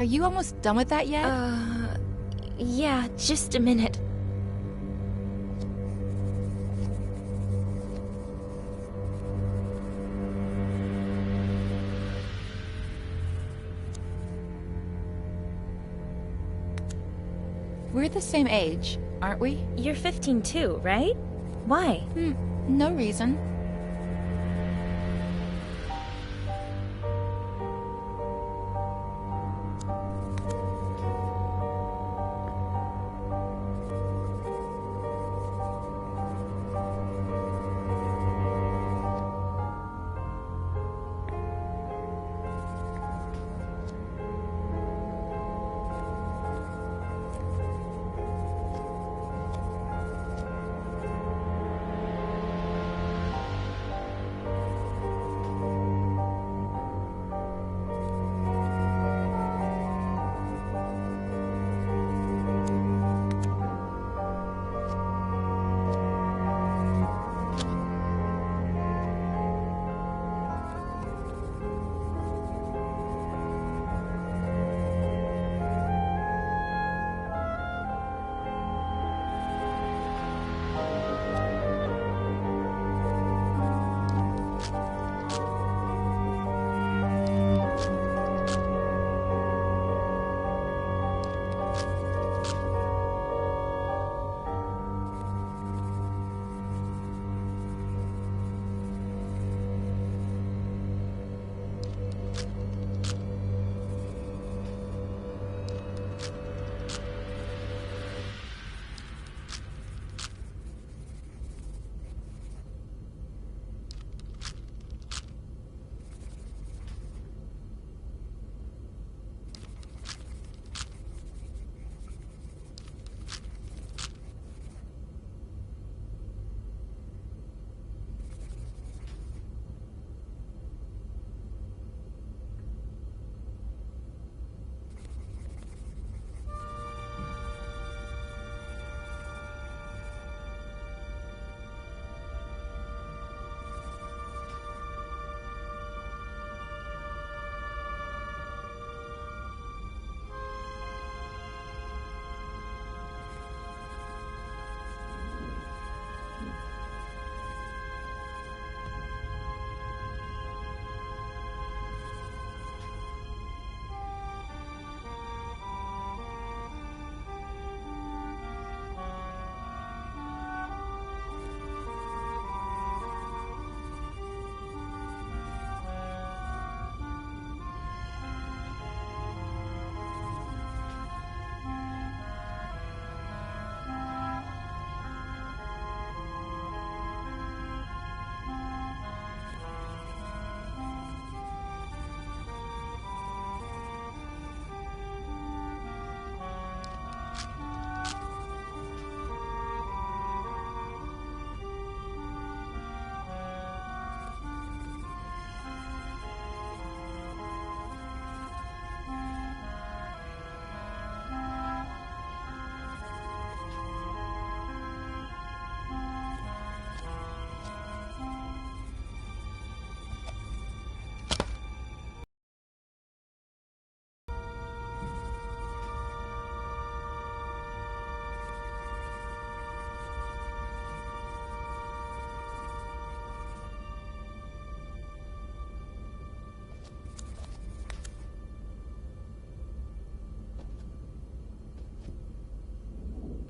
Are you almost done with that yet? Yeah, just a minute. We're the same age, aren't we? You're 15 too, right? Why? No reason.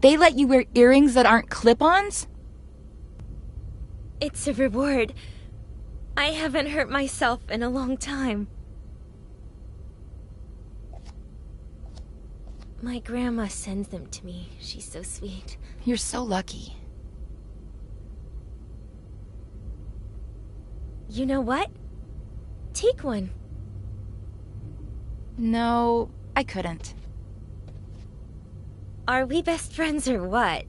They let you wear earrings that aren't clip-ons? It's a reward. I haven't hurt myself in a long time. My grandma sends them to me. She's so sweet. You're so lucky. You know what? Take one. No, I couldn't. Are we best friends or what?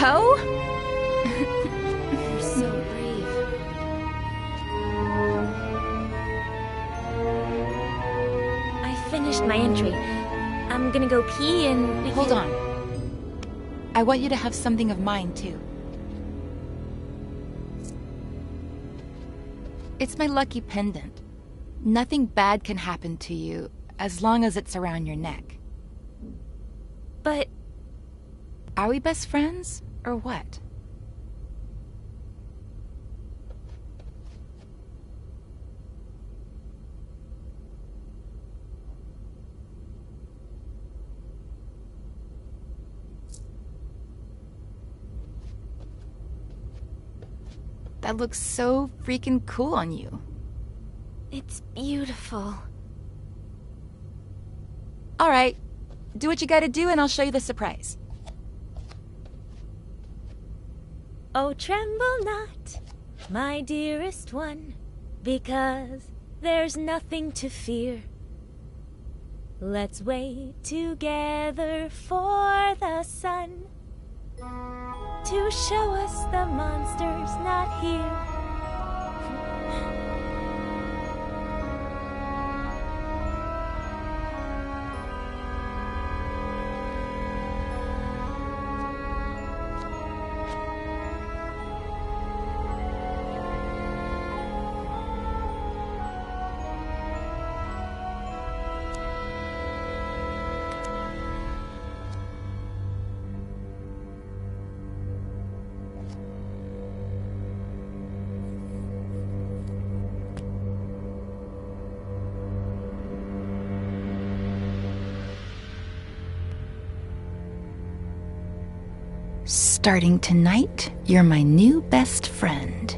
go? You're so brave. I finished my entry. I'm gonna go pee and we Hold can... on. I want you to have something of mine, too. It's my lucky pendant. Nothing bad can happen to you as long as it's around your neck. But... Are we best friends, or what? That looks so freaking cool on you. it's beautiful. All right, do what you gotta do and I'll show you the surprise. Oh, tremble not, my dearest one, because there's nothing to fear. Let's wait together for the sun to show us the monster's not here. Starting tonight, you're my new best friend.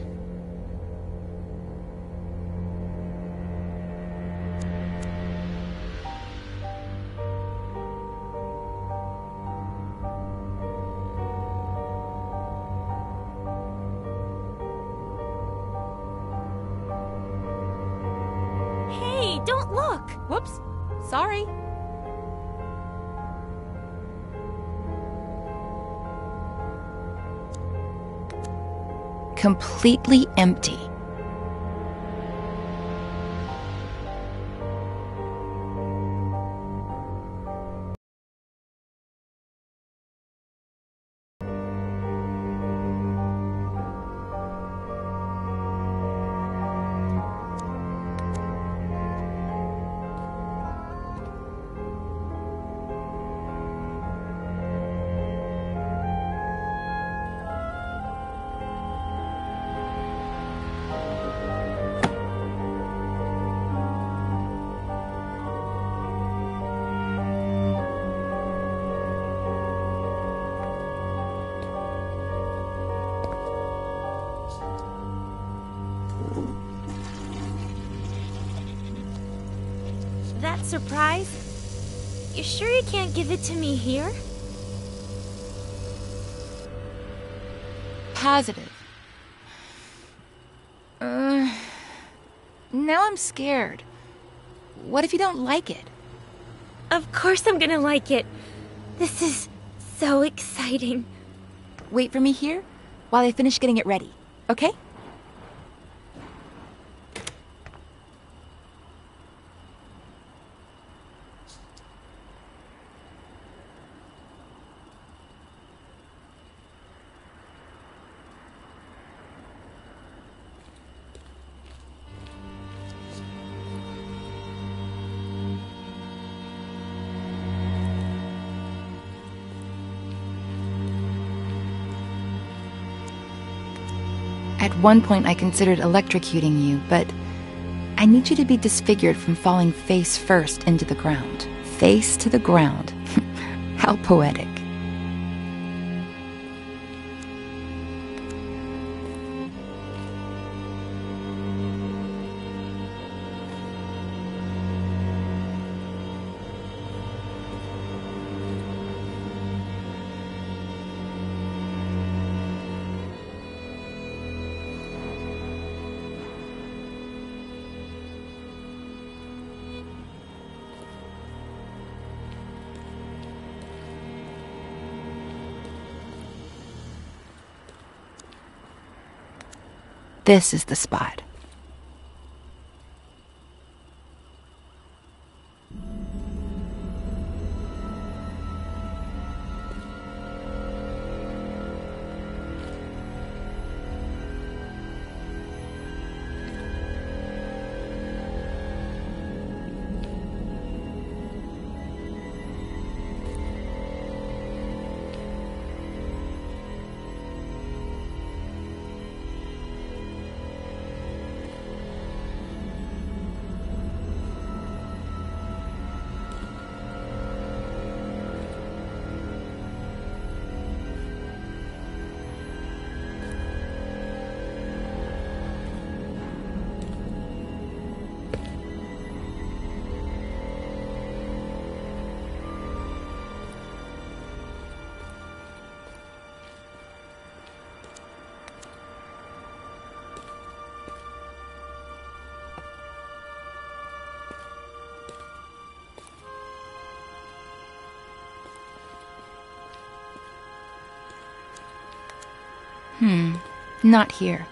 Hey, don't look! Whoops, sorry. Completely empty. That surprise? You sure you can't give it to me here? Positive. Now I'm scared. What if you don't like it? Of course I'm gonna like it. This is so exciting. Wait for me here while I finish getting it ready, okay? At one point I considered electrocuting you, but I need you to be disfigured from falling face first into the ground. Face to the ground. How poetic. This is the spot. Not here.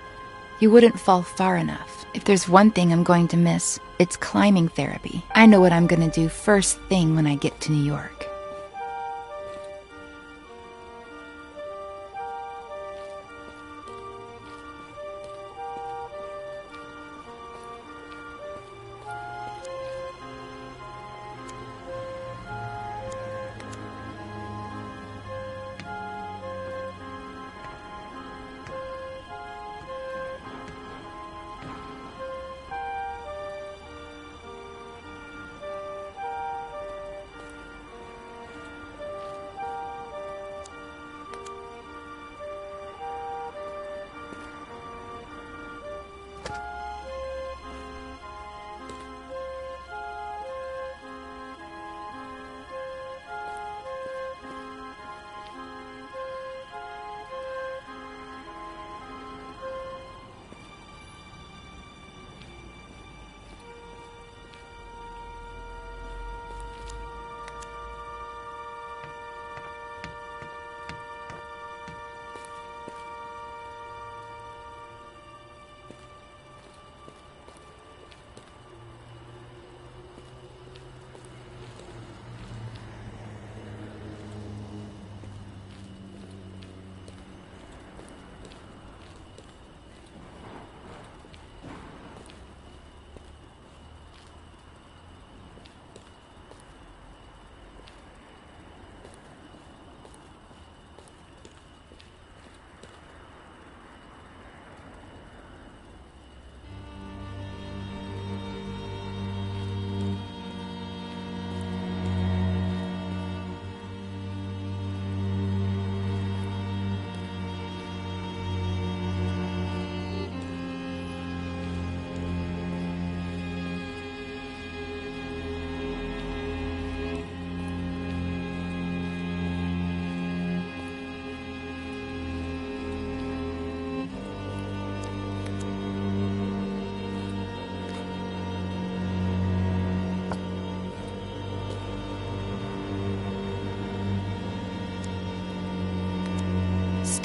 You wouldn't fall far enough. If there's one thing I'm going to miss, it's climbing therapy. I know what I'm gonna do first thing when I get to New York.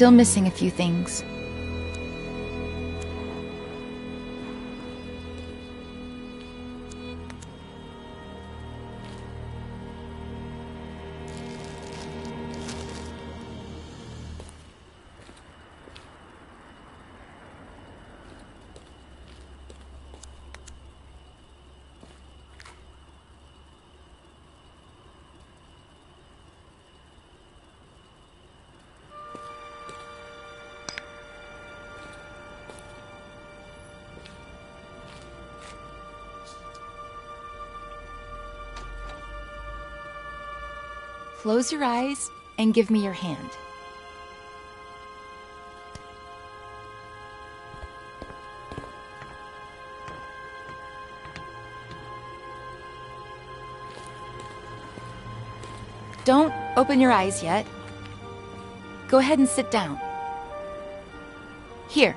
Still missing a few things. Close your eyes and give me your hand. Don't open your eyes yet. Go ahead and sit down. Here.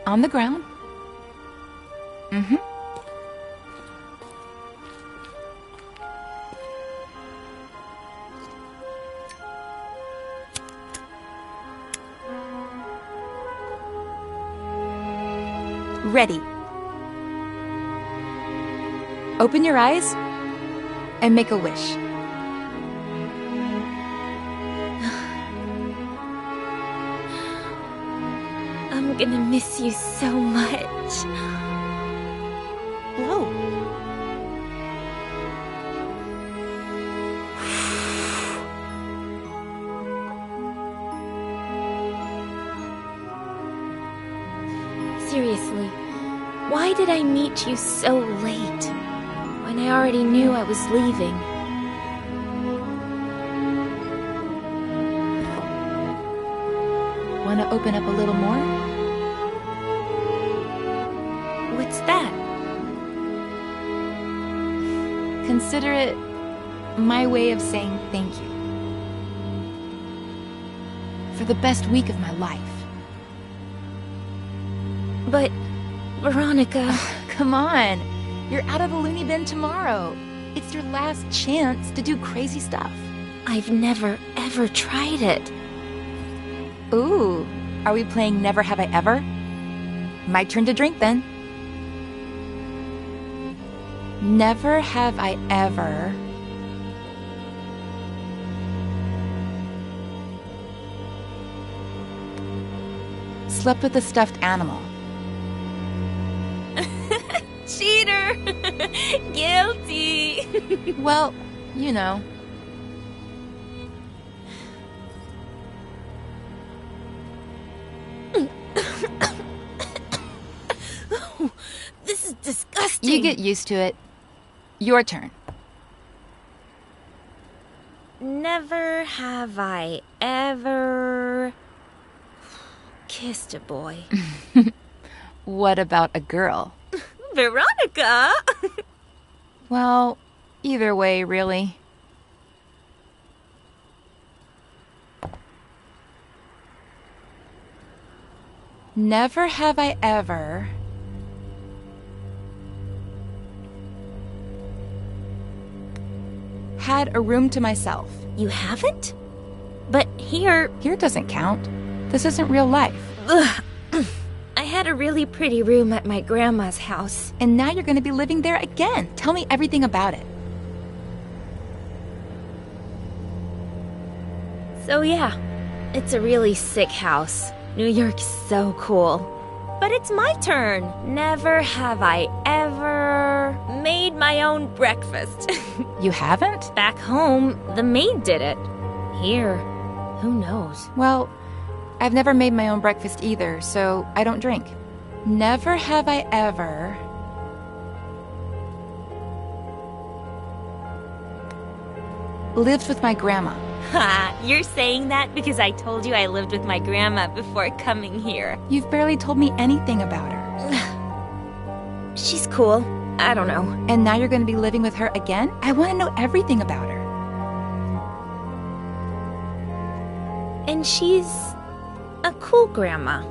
On the ground. Mm-hmm. Ready. Open your eyes and make a wish. I'm gonna miss you so much. Blow. Seriously, why did I meet you so late, when I already knew I was leaving? Want to open up a little more? What's that? Consider it my way of saying thank you. For the best week of my life. But, Veronica... Come on! You're out of the loony bin tomorrow. It's your last chance to do crazy stuff. I've never, ever tried it. Ooh, are we playing Never Have I Ever? My turn to drink then. Never have I ever... slept with a stuffed animal. Cheater! Guilty! Well, you know. Oh, this is disgusting! You get used to it. Your turn. Never have I ever... kissed a boy. What about a girl? Veronica! Well, either way, really. Never have I ever... had a room to myself. You haven't? But here... Here doesn't count. This isn't real life. Ugh. I had a really pretty room at my grandma's house. And now you're going to be living there again. Tell me everything about it. So yeah, it's a really sick house. New York's so cool. But it's my turn. Never have I ever made my own breakfast. You haven't? Back home, the maid did it. Here, who knows? Well, I've never made my own breakfast either, so I don't drink. Never have I ever... lived with my grandma. Ha! You're saying that because I told you I lived with my grandma before coming here. You've barely told me anything about her. She's cool. I don't know. And now you're going to be living with her again? I want to know everything about her. And she's a cool grandma.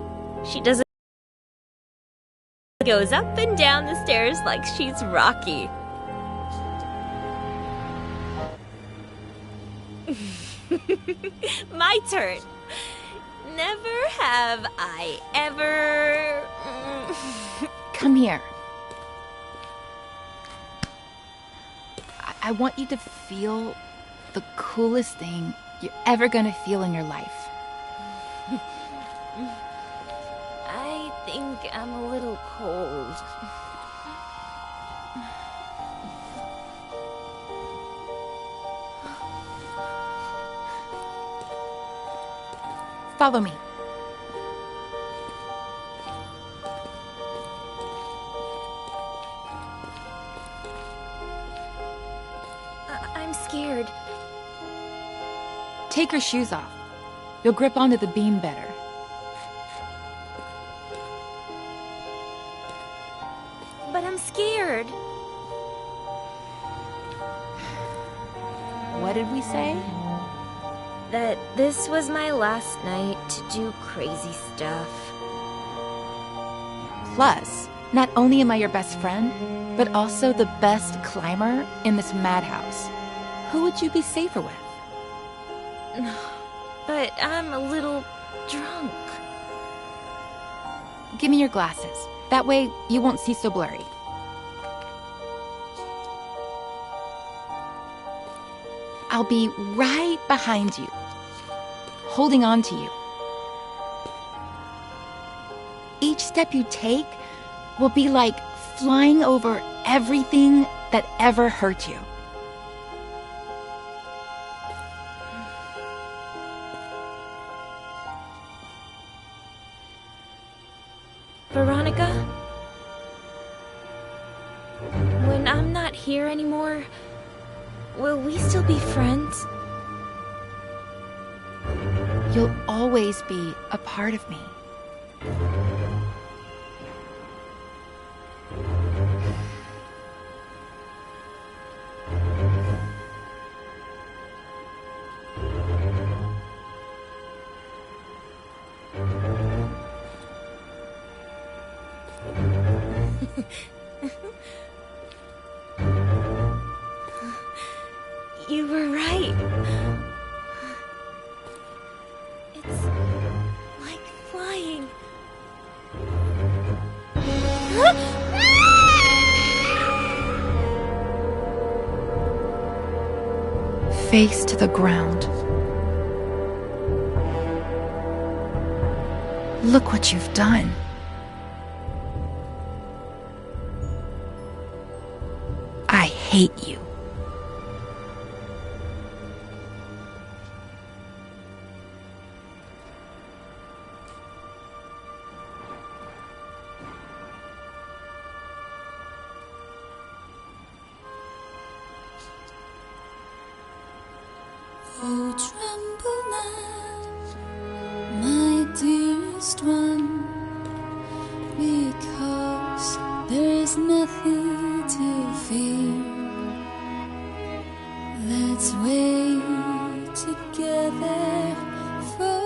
She doesn't goes up and down the stairs like she's Rocky. My turn. Never have I ever... Come here. I want you to feel the coolest thing you're ever gonna feel in your life. I think I'm a little cold. Follow me. I'm scared. Take your shoes off. You'll grip onto the beam better. But I'm scared. What did we say? That this was my last night to do crazy stuff. Plus, not only am I your best friend, but also the best climber in this madhouse. Who would you be safer with? But I'm a little drunk. Give me your glasses. That way, you won't see so blurry. I'll be right behind you, holding on to you. Each step you take will be like flying over everything that ever hurt you. Veronica? When I'm not here anymore, will we still be friends? You'll always be a part of me. You were right. It's like flying. Face to the ground. Look what you've done. I hate you. Oh, tremble not, my dearest one, because there is nothing to fear. Let's wait together for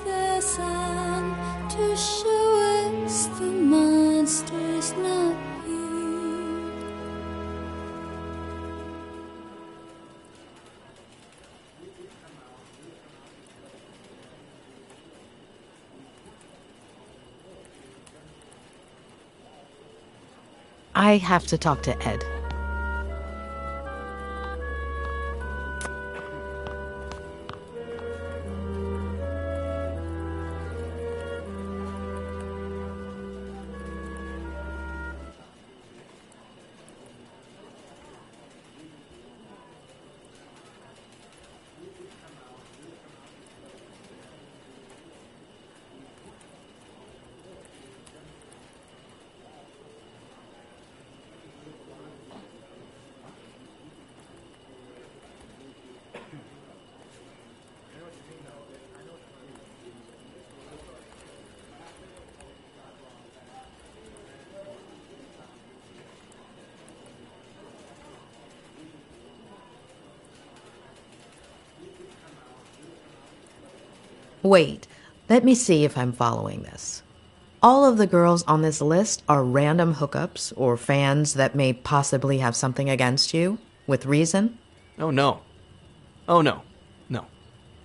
the sun to show us the monster's not here. I have to talk to Ed. Wait, let me see if I'm following this. All of the girls on this list are random hookups or fans that may possibly have something against you, with reason? Oh, no. Oh, no. No.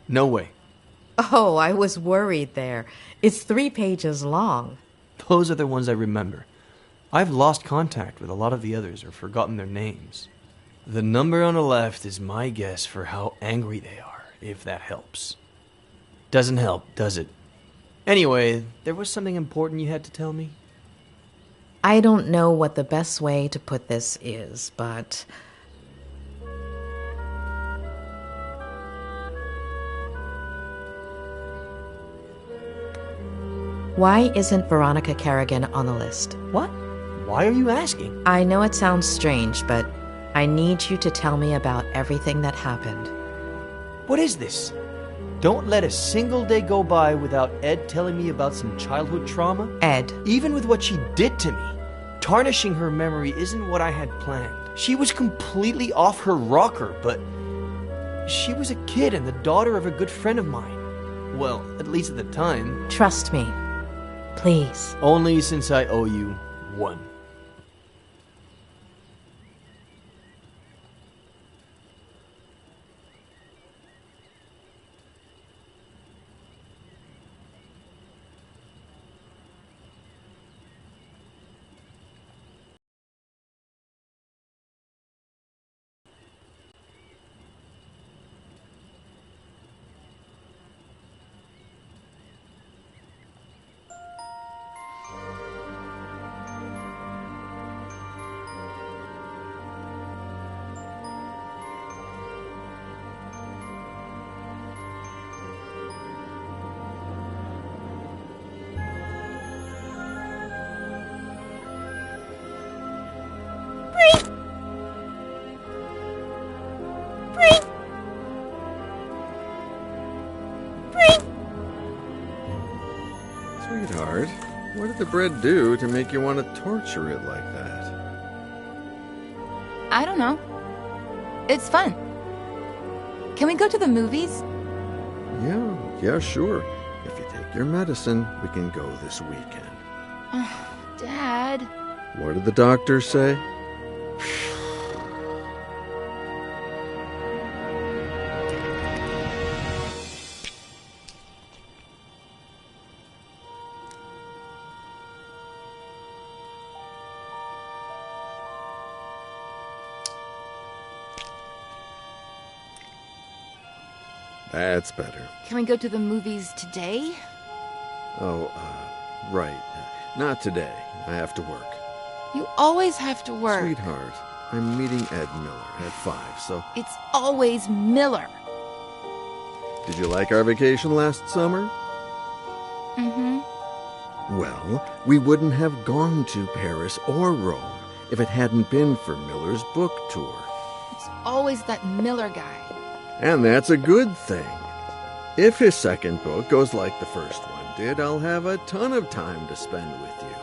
No way. Oh, I was worried there. It's 3 pages long. Those are the ones I remember. I've lost contact with a lot of the others or forgotten their names. The number on the left is my guess for how angry they are, if that helps. Doesn't help, does it? Anyway, there was something important you had to tell me? I don't know what the best way to put this is, but... Why isn't Veronica Kerrigan on the list? What? Why are you asking? I know it sounds strange, but I need you to tell me about everything that happened. What is this? Don't let a single day go by without Ed telling me about some childhood trauma. Ed. Even with what she did to me, tarnishing her memory isn't what I had planned. She was completely off her rocker, but she was a kid and the daughter of a good friend of mine. Well, at least at the time. Trust me. Please. Only since I owe you one. Sweetheart, what did the bread do to make you want to torture it like that? I don't know. It's fun. Can we go to the movies? Yeah, sure. If you take your medicine, we can go this weekend. Dad. What did the doctor say? That's better. Can we go to the movies today? Oh, right. Not today. I have to work. You always have to work. Sweetheart, I'm meeting Ed Miller at 5, so... It's always Miller. Did you like our vacation last summer? Mm-hmm. Well, we wouldn't have gone to Paris or Rome if it hadn't been for Miller's book tour. It's always that Miller guy. And that's a good thing. If his second book goes like the first one did, I'll have a ton of time to spend with you.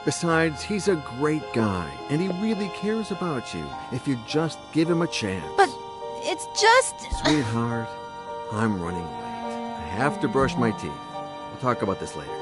Besides, he's a great guy, and he really cares about you if you just give him a chance. But it's just... Sweetheart, I'm running late. I have to brush my teeth. We'll talk about this later.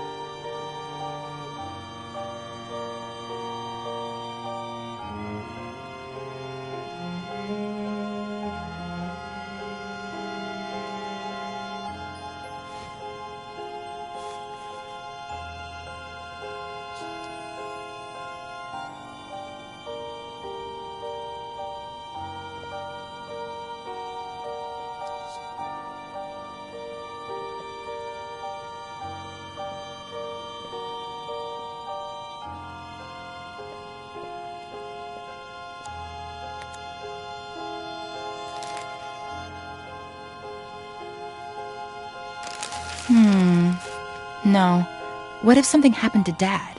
No. What if something happened to Dad?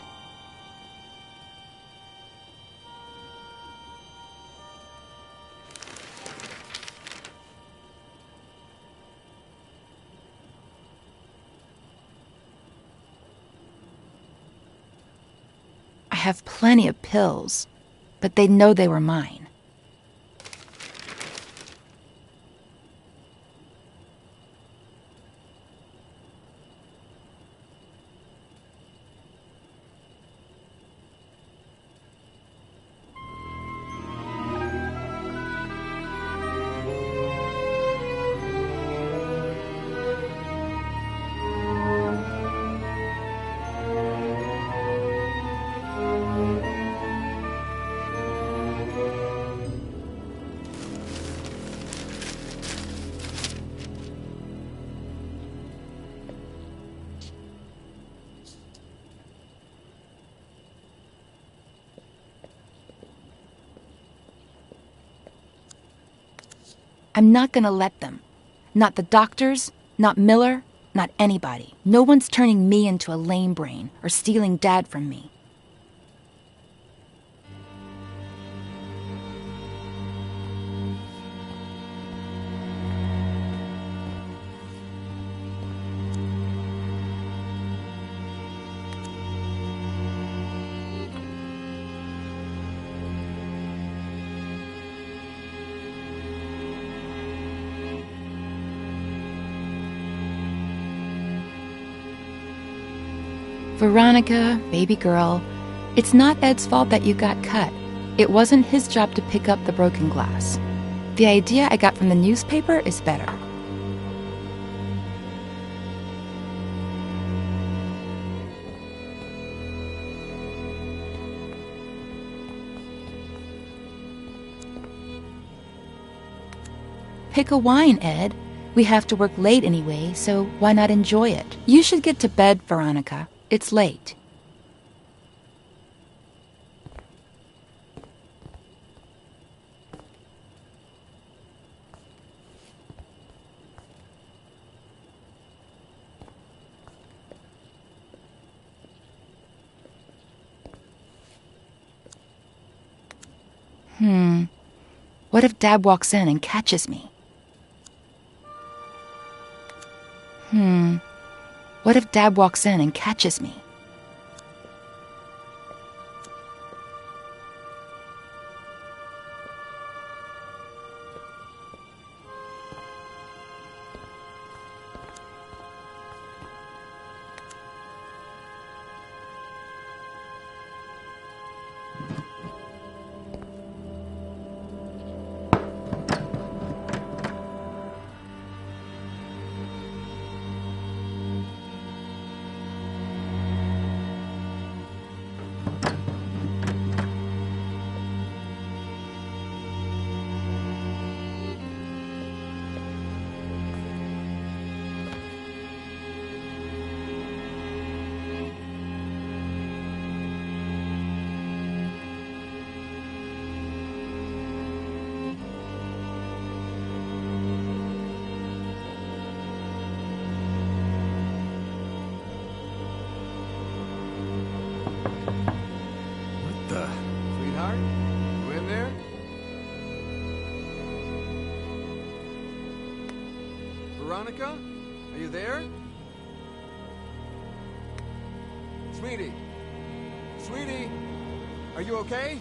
I have plenty of pills, but they'd know they were mine. I'm not gonna let them. Not the doctors, not Miller, not anybody. No one's turning me into a lame brain or stealing Dad from me. Veronica, baby girl, it's not Ed's fault that you got cut. It wasn't his job to pick up the broken glass. The idea I got from the newspaper is better. Pick a wine, Ed. We have to work late anyway, so why not enjoy it? You should get to bed, Veronica. It's late. What if Dad walks in and What if Dad walks in and catches me? What the? Sweetheart? You in there? Veronica? Are you there? Sweetie? Sweetie? Are you okay?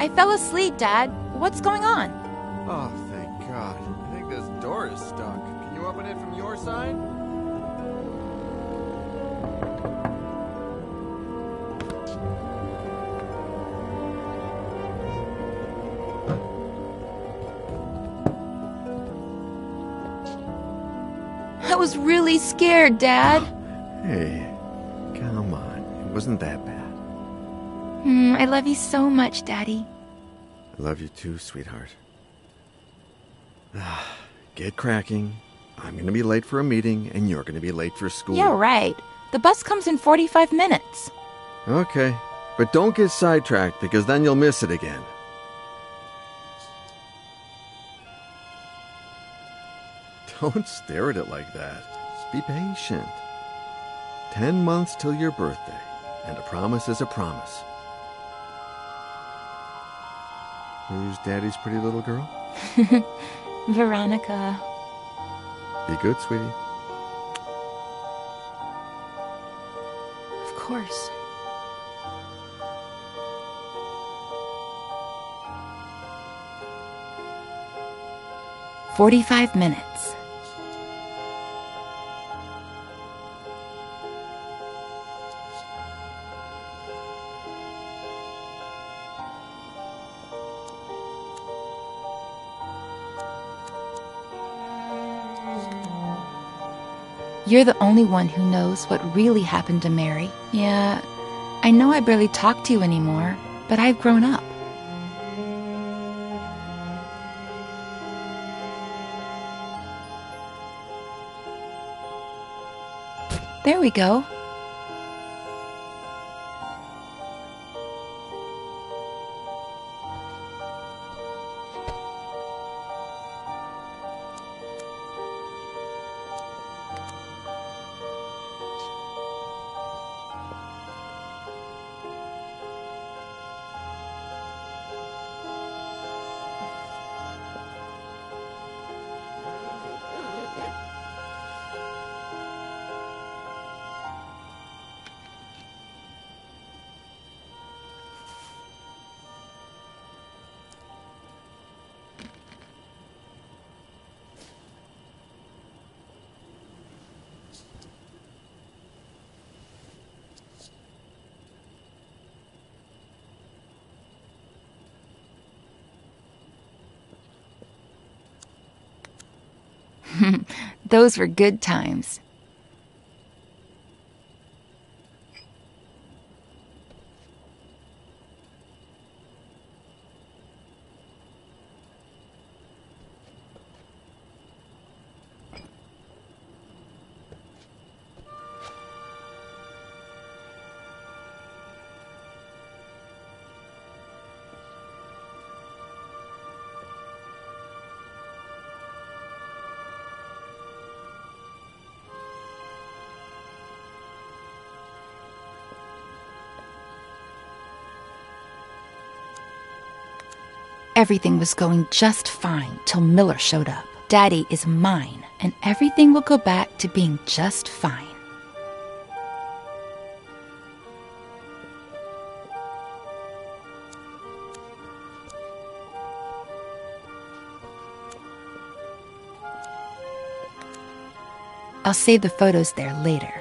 I fell asleep, Dad. What's going on? Oh, thank God. I think this door is stuck. Can you open it from your side? I was really scared, Dad. Hey, come on. It wasn't that bad. I love you so much, Daddy. I love you too, sweetheart. Get cracking. I'm gonna be late for a meeting, and you're gonna be late for school. Yeah, right. The bus comes in 45 minutes. Okay, but don't get sidetracked, because then you'll miss it again. Don't stare at it like that. Just be patient. 10 months till your birthday, and a promise is a promise. Who's Daddy's pretty little girl? Veronica. Be good, sweetie. Of course. "45 minutes. You're the only one who knows what really happened to Mary. Yeah, I know I barely talk to you anymore, but I've grown up. There we go. Those were good times. Everything was going just fine till Miller showed up. Daddy is mine, and everything will go back to being just fine. I'll save the photos there later.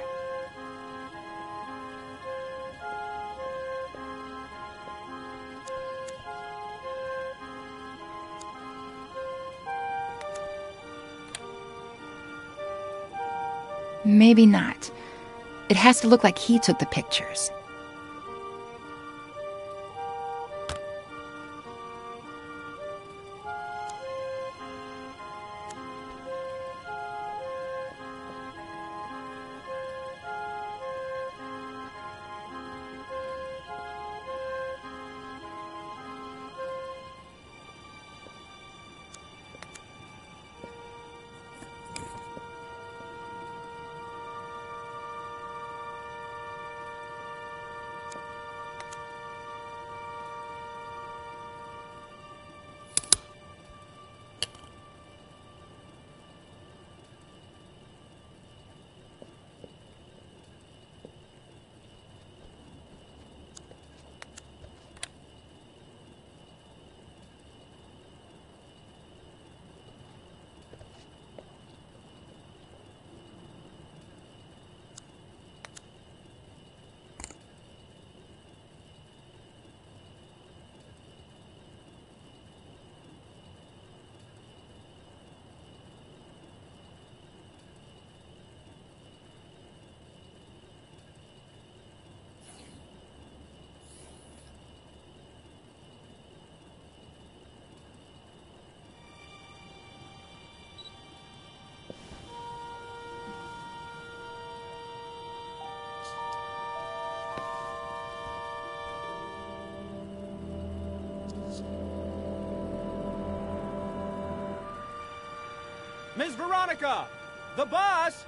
Maybe not. It has to look like he took the pictures. Miss Veronica! The bus!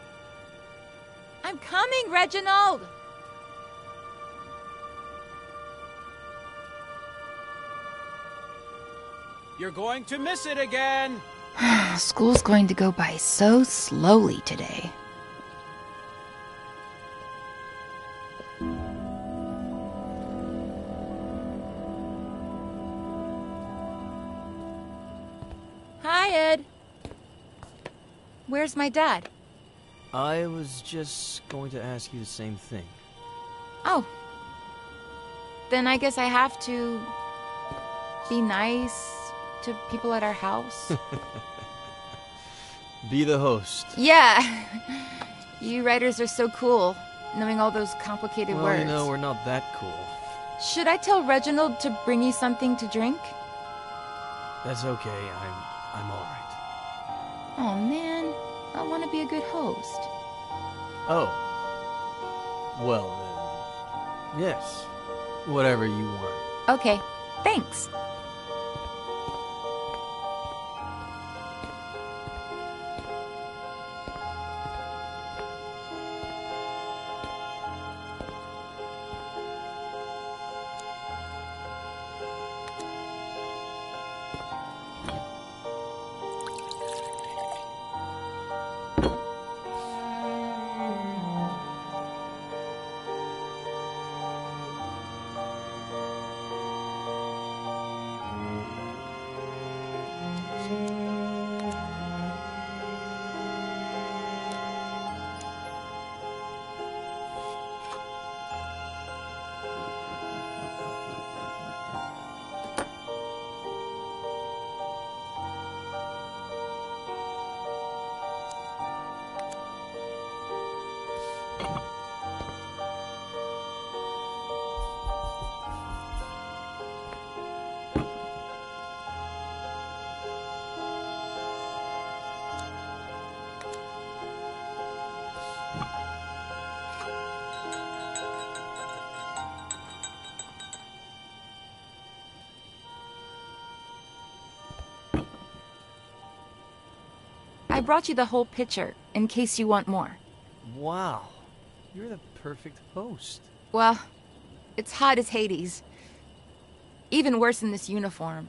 I'm coming, Reginald! You're going to miss it again! School's going to go by so slowly today. Hi, Ed. Where's my dad? I was just going to ask you the same thing. Oh. Then I guess I have to be nice to people at our house. Be the host. Yeah. You writers are so cool, knowing all those complicated Well, words. you know, we're not that cool. Should I tell Reginald to bring you something to drink? That's okay. I'm all right. Oh, man. I want to be a good host. Oh. Well, then. Yes. Whatever you want. Okay. Thanks. I brought you the whole picture, in case you want more. Wow. You're the perfect host. Well, it's hot as Hades. Even worse in this uniform.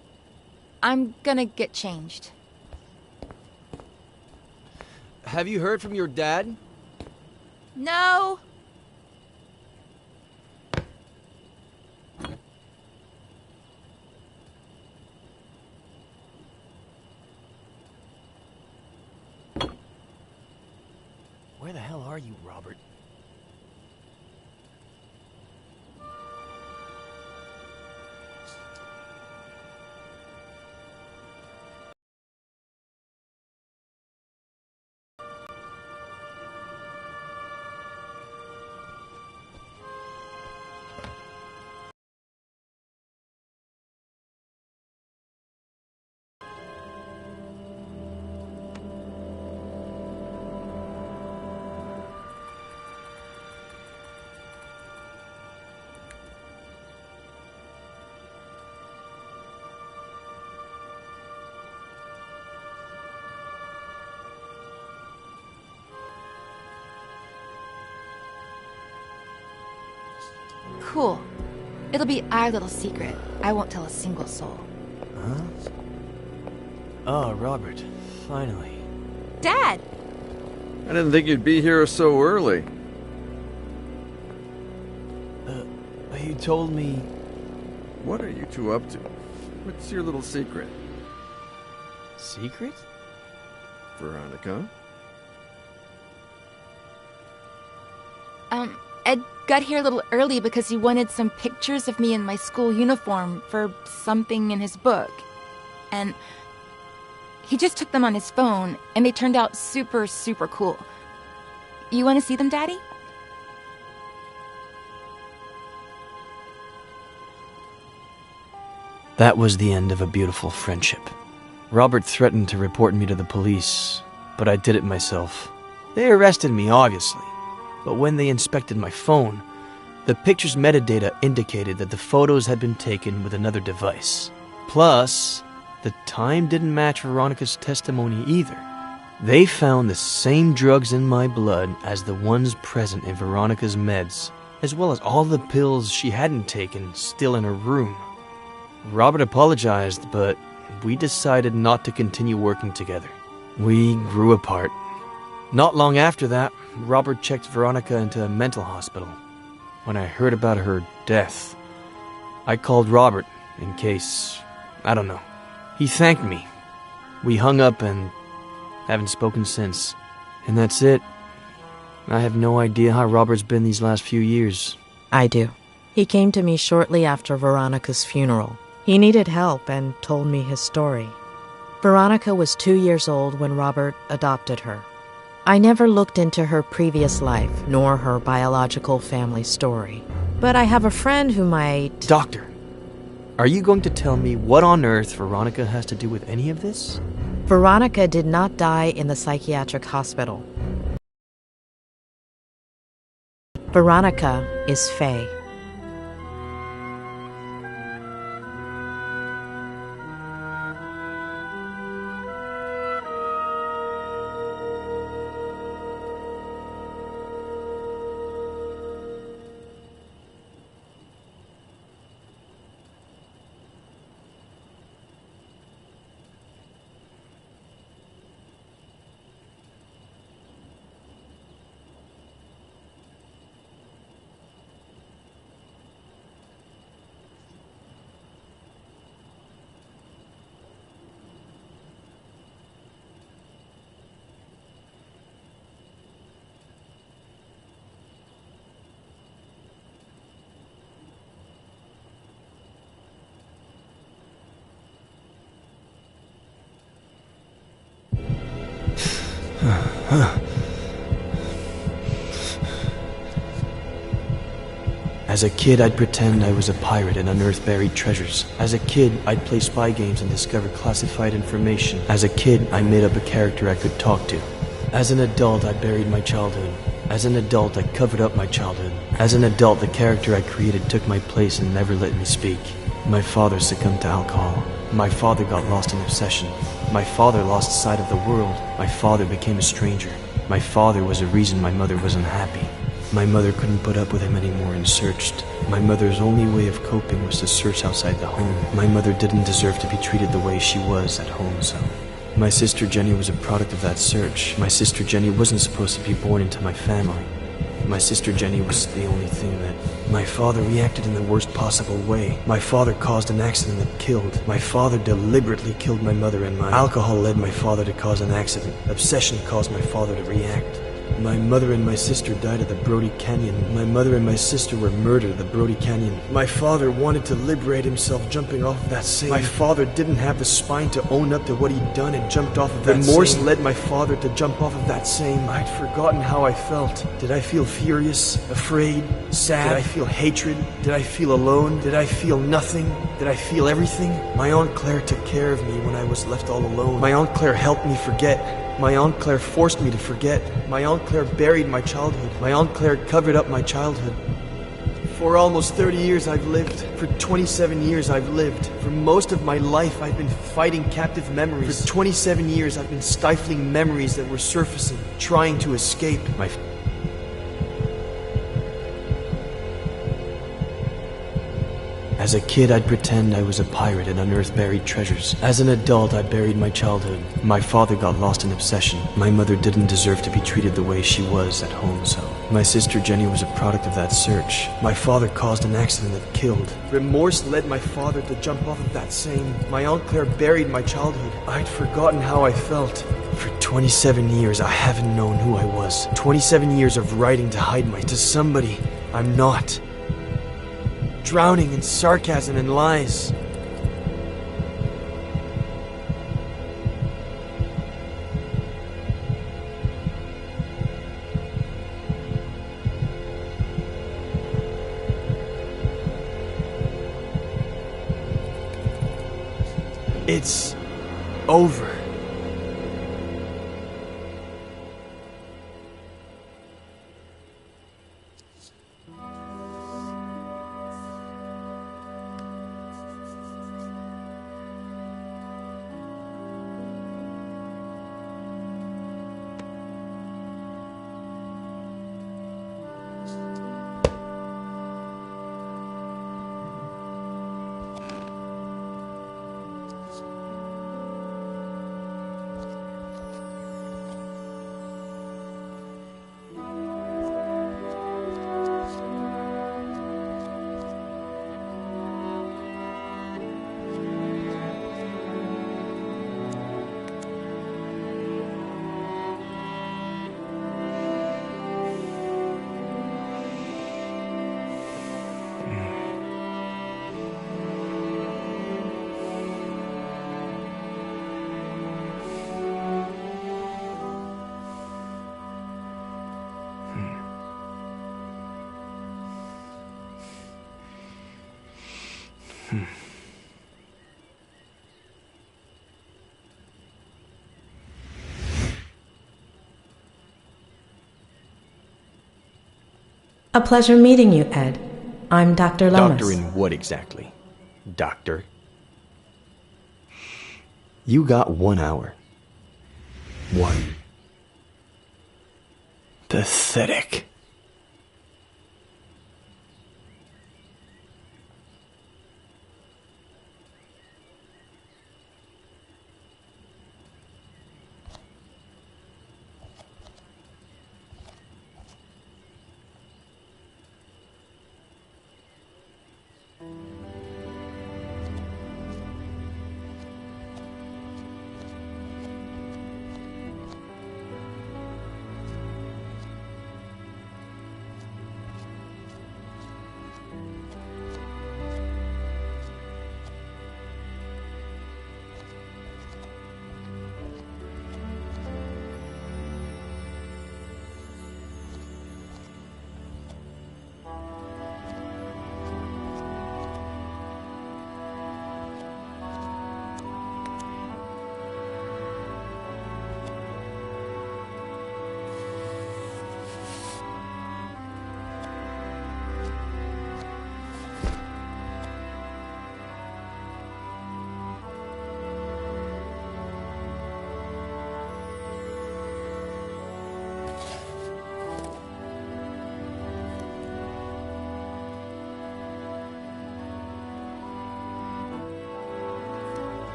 I'm gonna get changed. Have you heard from your dad? No. Where the hell are you, Robert? Cool. It'll be our little secret. I won't tell a single soul. Huh? Oh, Robert. Finally. Dad! I didn't think you'd be here so early. You told me... What are you two up to? What's your little secret? Secret? Veronica? Ed got here a little early because he wanted some pictures of me in my school uniform for something in his book. And he just took them on his phone, and they turned out super, super cool. You want to see them, Daddy? That was the end of a beautiful friendship. Robert threatened to report me to the police, but I did it myself. They arrested me, obviously. But when they inspected my phone, the picture's metadata indicated that the photos had been taken with another device. Plus, the time didn't match Veronica's testimony either. They found the same drugs in my blood as the ones present in Veronica's meds, as well as all the pills she hadn't taken still in her room. Robert apologized, but we decided not to continue working together. We grew apart. Not long after that, Robert checked Veronica into a mental hospital. When I heard about her death, I called Robert in case... I don't know. He thanked me. We hung up and haven't spoken since. And that's it. I have no idea how Robert's been these last few years. I do. He came to me shortly after Veronica's funeral. He needed help and told me his story. Veronica was 2 years old when Robert adopted her. I never looked into her previous life, nor her biological family story. But I have a friend who might... Doctor, are you going to tell me what on earth Veronica has to do with any of this? Veronica did not die in the psychiatric hospital. Veronica is Faye. As a kid, I'd pretend I was a pirate and unearth buried treasures. As a kid, I'd play spy games and discover classified information. As a kid, I made up a character I could talk to. As an adult, I buried my childhood. As an adult, I covered up my childhood. As an adult, the character I created took my place and never let me speak. My father succumbed to alcohol. My father got lost in obsession. My father lost sight of the world. My father became a stranger. My father was a reason my mother was unhappy. My mother couldn't put up with him anymore and searched. My mother's only way of coping was to search outside the home. My mother didn't deserve to be treated the way she was at home, so My sister Jenny was a product of that search. My sister Jenny wasn't supposed to be born into my family. My sister Jenny was the only thing that... My father reacted in the worst possible way. My father caused an accident that killed. My father deliberately killed my mother, and my alcohol led my father to cause an accident. Obsession caused my father to react. My mother and my sister died at the Brody Canyon. My mother and my sister were murdered at the Brody Canyon. My father wanted to liberate himself jumping off of that same... My father didn't have the spine to own up to what he'd done and jumped off of that Remorse led my father to jump off of that same... I'd forgotten how I felt. Did I feel furious? Afraid? Sad? Did I feel hatred? Did I feel alone? Did I feel nothing? Did I feel everything? My Aunt Claire took care of me when I was left all alone. My Aunt Claire helped me forget. My Aunt Claire forced me to forget. My Aunt Claire buried my childhood. My Aunt Claire covered up my childhood. For almost 30 years I've lived. For 27 years I've lived. For most of my life I've been fighting captive memories. For 27 years I've been stifling memories that were surfacing, trying to escape. As a kid, I'd pretend I was a pirate and unearth buried treasures. As an adult, I buried my childhood. My father got lost in obsession. My mother didn't deserve to be treated the way she was at home, so... My sister Jenny was a product of that search. My father caused an accident that killed. Remorse led my father to jump off of that same... My Aunt Claire buried my childhood. I'd forgotten how I felt. For 27 years, I haven't known who I was. 27 years of writing to hide to somebody I'm not. Drowning in sarcasm and lies. It's over. A pleasure meeting you, Ed. I'm Dr. Lomas. Doctor in what exactly? Doctor? You got 1 hour. One. Pathetic.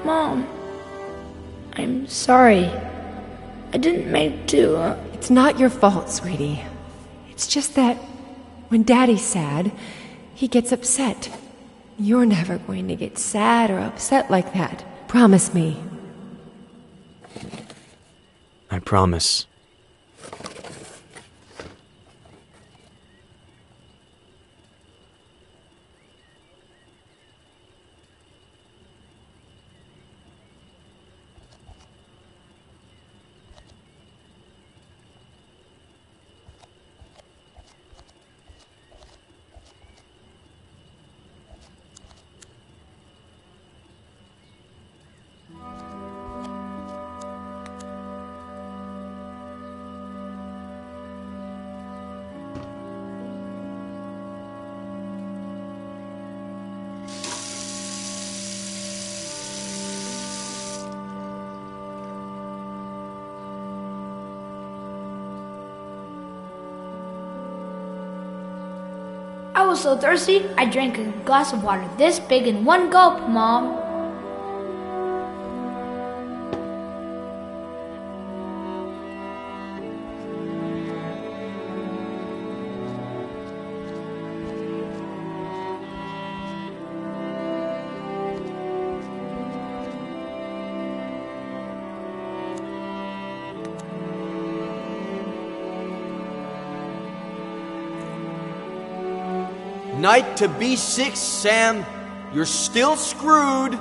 Mom, I'm sorry. I didn't mean to. It's not your fault, sweetie. It's just that when Daddy's sad, he gets upset. You're never going to get sad or upset like that. Promise me. I promise. I was so thirsty, I drank a glass of water this big in one gulp, Mom. Knight to B6, Sam. You're still screwed.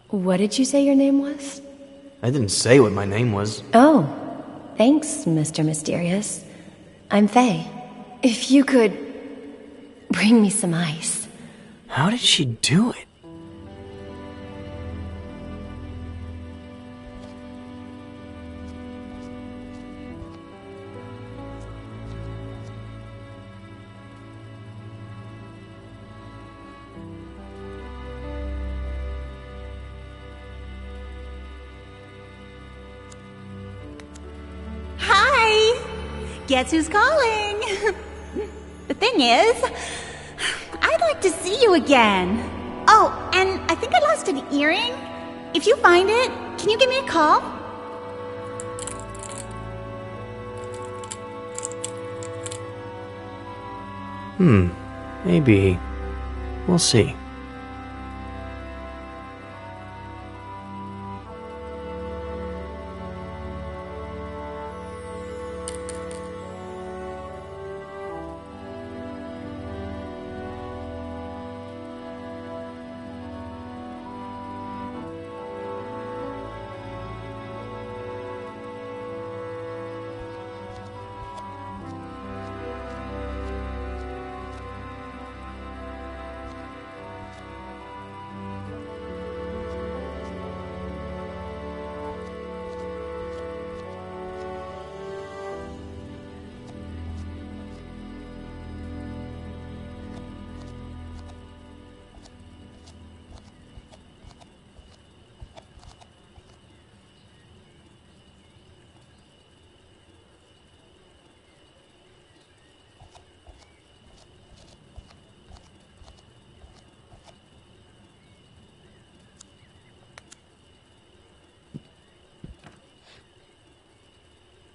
What did you say your name was? I didn't say what my name was. Oh, thanks, Mr. Mysterious. I'm Faye. If you could bring me some ice. How did she do it? Guess who's calling? The thing is, I'd like to see you again. Oh, and I think I lost an earring. If you find it, can you give me a call? Maybe. We'll see.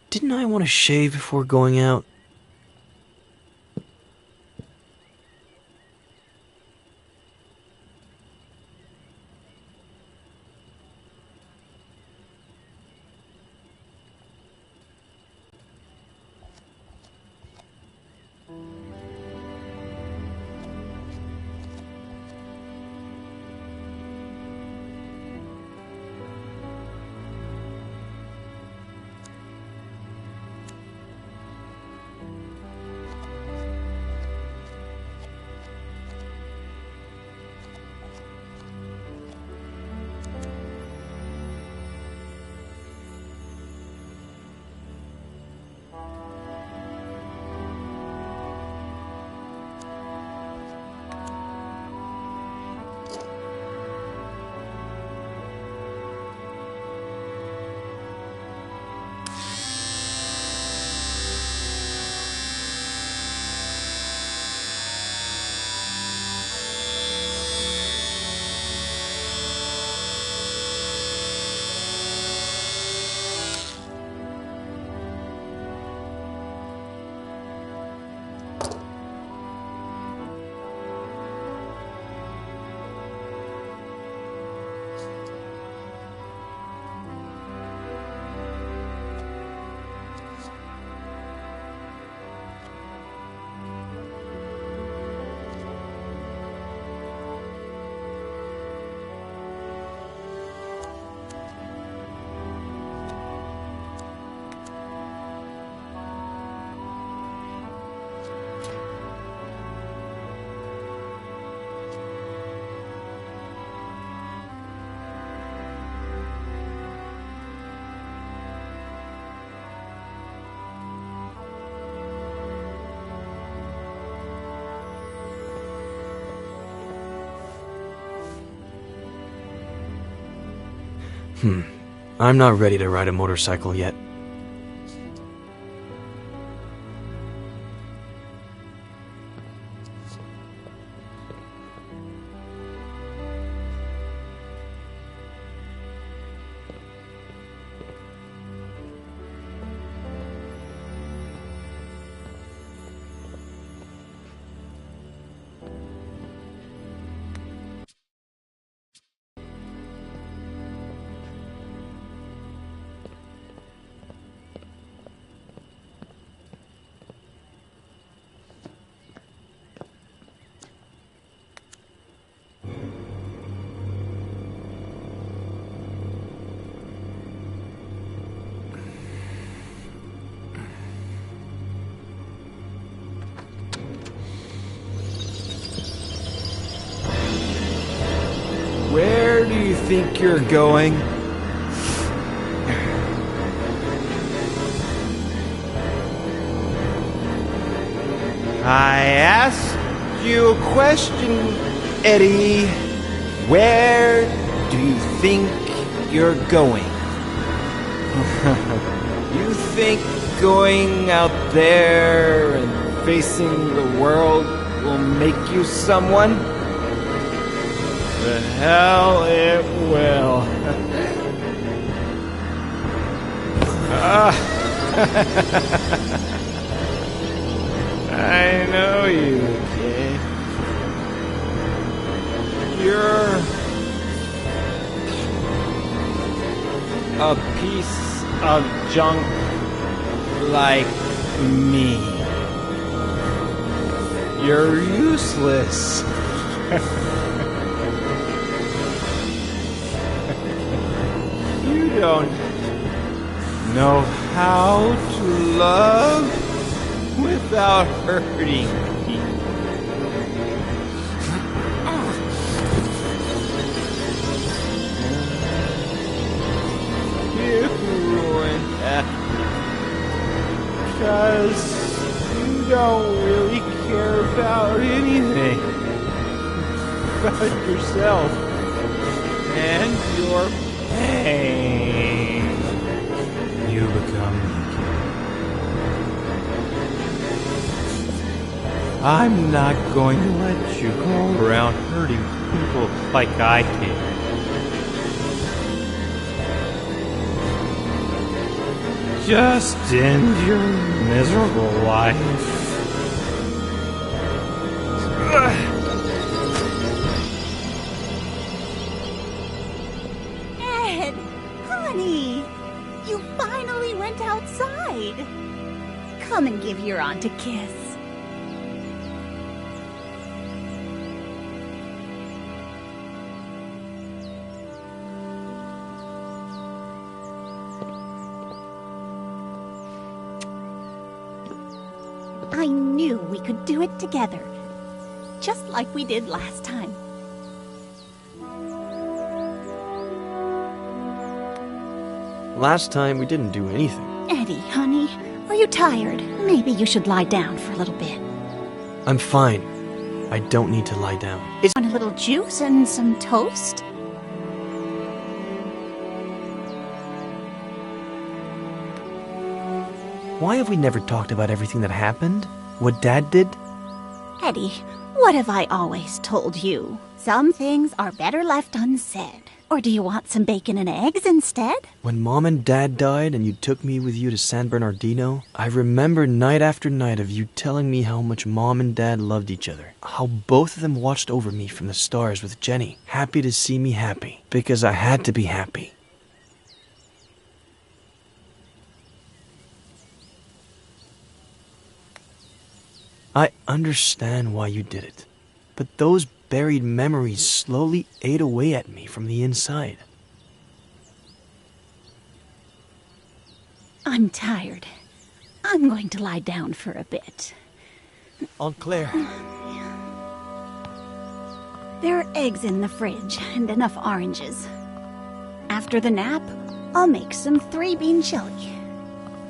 Didn't I want to shave before going out? I'm not ready to ride a motorcycle yet. Where do you think you're going? I asked you a question, Eddie. Where do you think you're going? You think going out there and facing the world will make you someone? The hell it will. I know you did. You're a piece of junk like me. You're useless. You don't know how to love without hurting me. You ruined that. Because you don't really care about anything. About yourself. And your pain. You become weak. I'm not going to let you go around hurting people like I did. Just end your miserable life. Ed, honey, you finally went outside. Come and give your aunt a kiss. I knew we could do it together, just like we did last time. Last time we didn't do anything. Eddie, honey, are you tired? Maybe you should lie down for a little bit. I'm fine. I don't need to lie down. Want a little juice and some toast? Why have we never talked about everything that happened? What Dad did? Eddie, what have I always told you? Some things are better left unsaid. Or do you want some bacon and eggs instead? When Mom and Dad died and you took me with you to San Bernardino, I remember night after night of you telling me how much Mom and Dad loved each other. How both of them watched over me from the stars with Jenny, happy to see me happy, because I had to be happy. I understand why you did it, but those buried memories slowly ate away at me from the inside. I'm tired. I'm going to lie down for a bit. Aunt Claire. There are eggs in the fridge and enough oranges. After the nap, I'll make some 3-bean chili.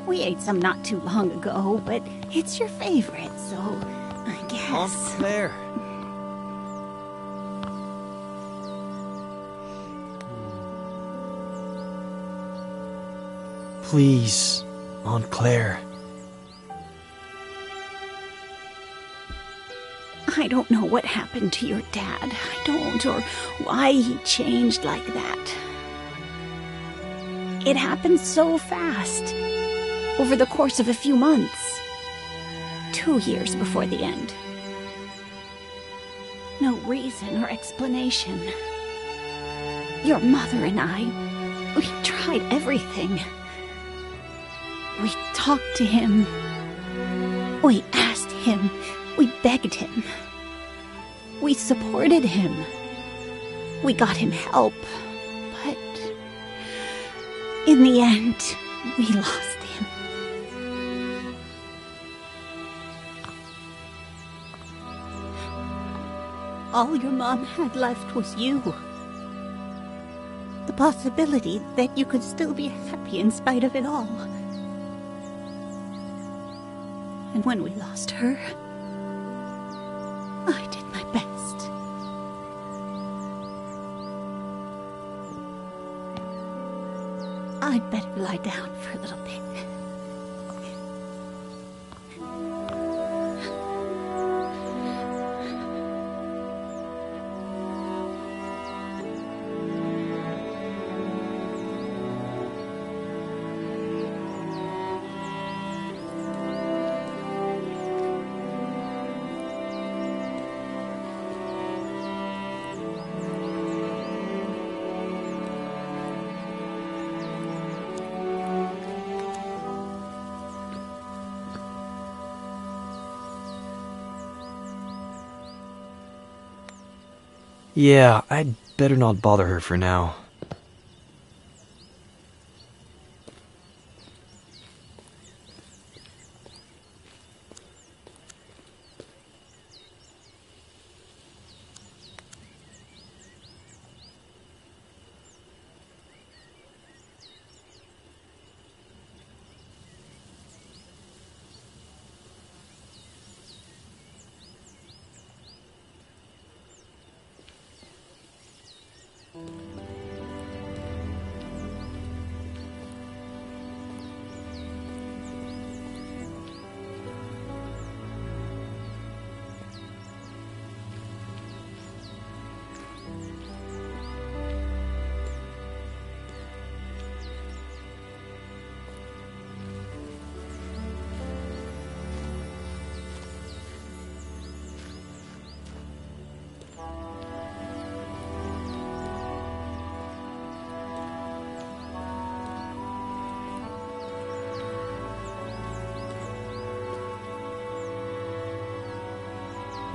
We ate some not too long ago, but it's your favorite, so I guess... Aunt Claire. Please, Aunt Claire. I don't know what happened to your dad. I don't, or why he changed like that. It happened so fast. Over the course of a few months. 2 years before the end. No reason or explanation. Your mother and I, we tried everything. We talked to him. We asked him. We begged him. We supported him. We got him help. But in the end, we lost him. All your mom had left was you. The possibility that you could still be happy in spite of it all. And when we lost her, I did my best. I'd better lie down for a little bit. Yeah, I'd better not bother her for now.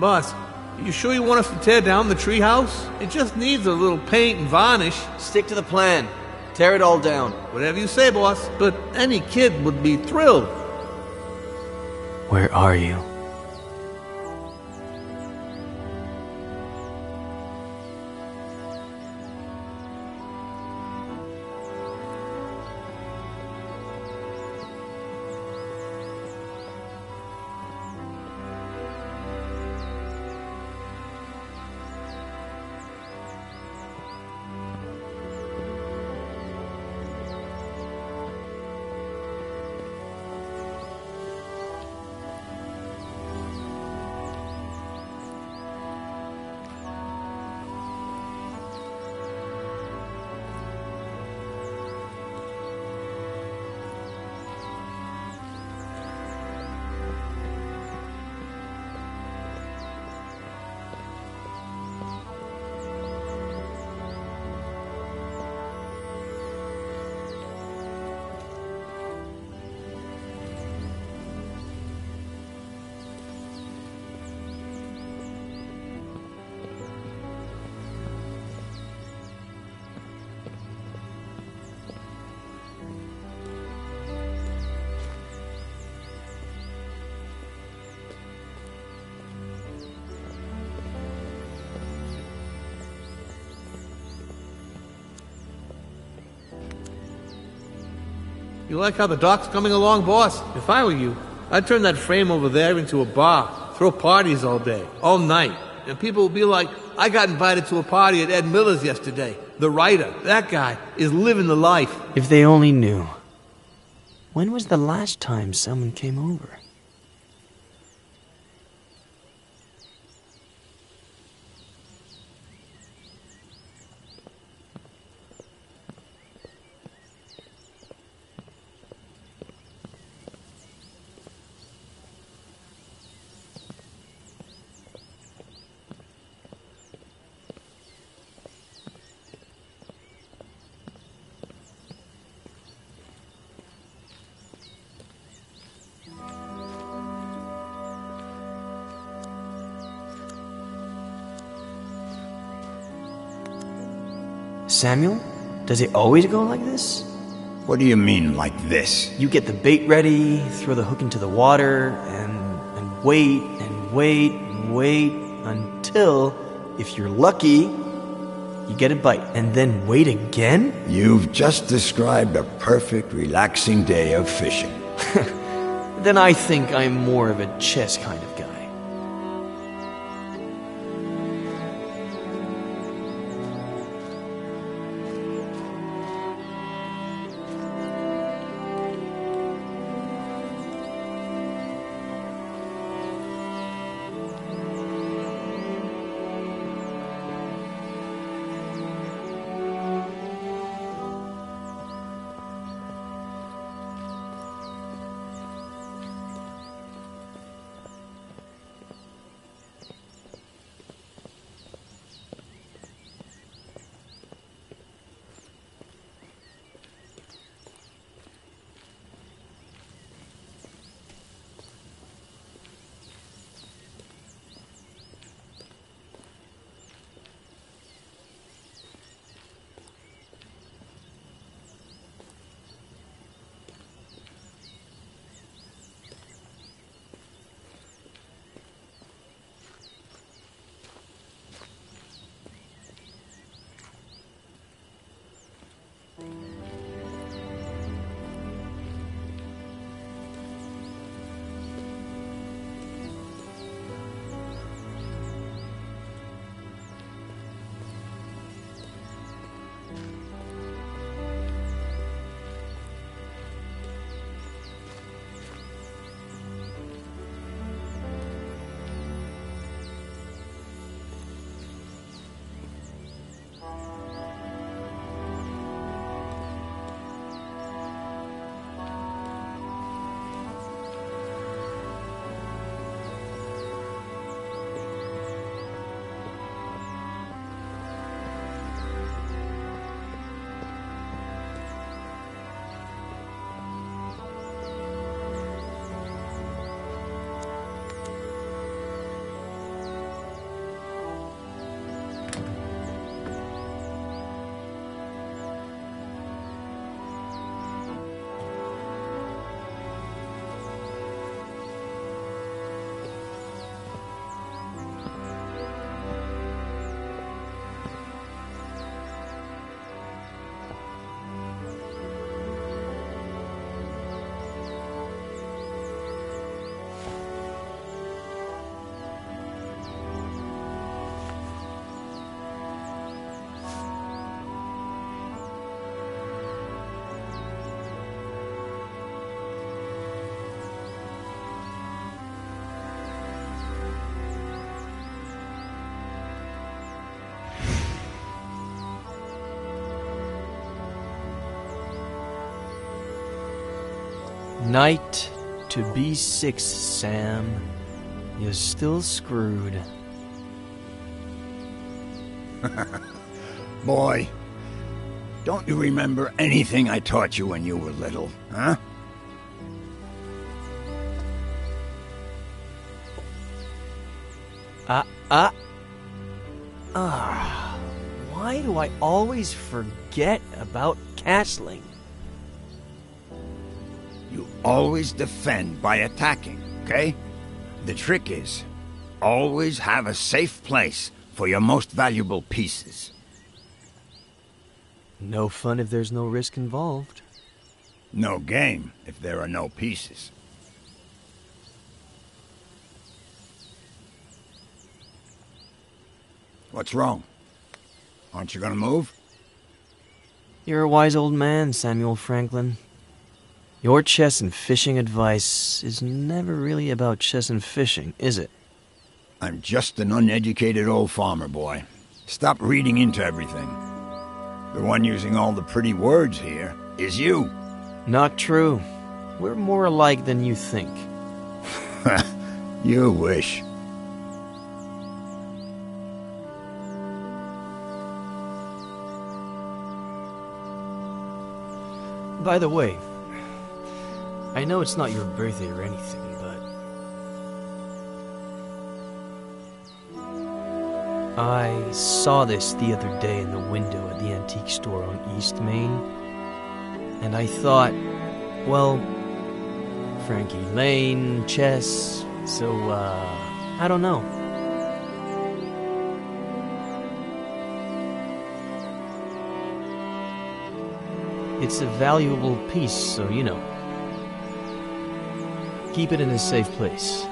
Boss, you sure you want us to tear down the treehouse? It just needs a little paint and varnish. Stick to the plan. Tear it all down. Whatever you say, boss. But any kid would be thrilled. Where are you? You like how the dock's coming along, boss? If I were you, I'd turn that frame over there into a bar. Throw parties all day, all night. And people will be like, I got invited to a party at Ed Miller's yesterday. The writer, that guy, is living the life. If they only knew. When was the last time someone came over? Samuel? Does it always go like this? What do you mean, like this? You get the bait ready, throw the hook into the water, and wait, and wait, and wait, until, if you're lucky, you get a bite. And then wait again? You've just described a perfect, relaxing day of fishing. Then I think I'm more of a chess kind of guy. Knight to B6, Sam. You're still screwed. Boy, don't you remember anything I taught you when you were little, huh? Why do I always forget about castling? You always defend by attacking, okay? The trick is, always have a safe place for your most valuable pieces. No fun if there's no risk involved. No game if there are no pieces. What's wrong? Aren't you gonna move? You're a wise old man, Samuel Franklin. Your chess and fishing advice is never really about chess and fishing, is it? I'm just an uneducated old farmer boy. Stop reading into everything. The one using all the pretty words here is you. Not true. We're more alike than you think. You wish. By the way, I know it's not your birthday or anything, but I saw this the other day in the window at the antique store on East Main, and I thought, well, Frankie Lane, chess, so, I don't know. It's a valuable piece, so you know. Keep it in a safe place.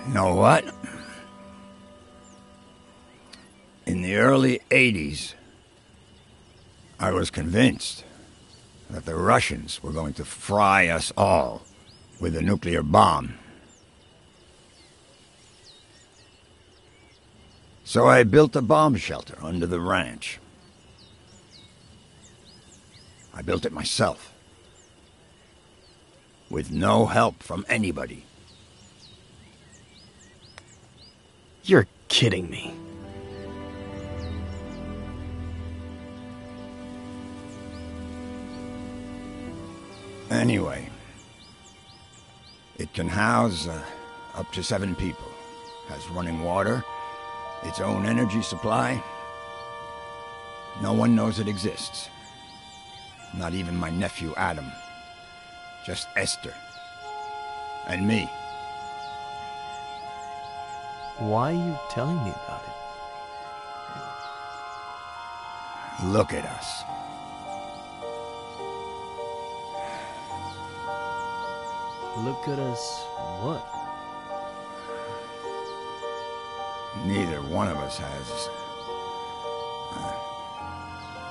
Know what? In the early 80s, I was convinced that the Russians were going to fry us all with a nuclear bomb. So I built a bomb shelter under the ranch. I built it myself, with no help from anybody. You're kidding me. Anyway, it can house up to 7 people. Has running water, its own energy supply. No one knows it exists. Not even my nephew Adam. Just Esther. And me. Why are you telling me about it? Look at us. Look at us what? Neither one of us has...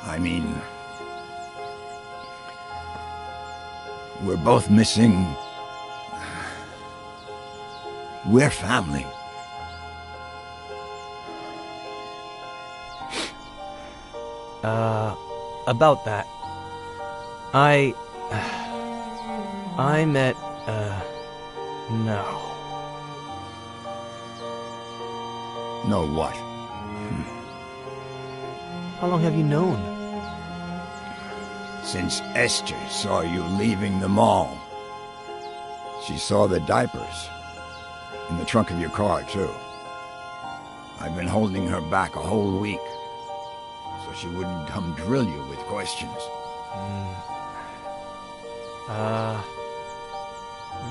I mean... We're both missing... We're family. About that. I met, no. Know what? How long have you known? Since Esther saw you leaving the mall. She saw the diapers. In the trunk of your car, too. I've been holding her back a whole week. So she wouldn't come drill you with questions.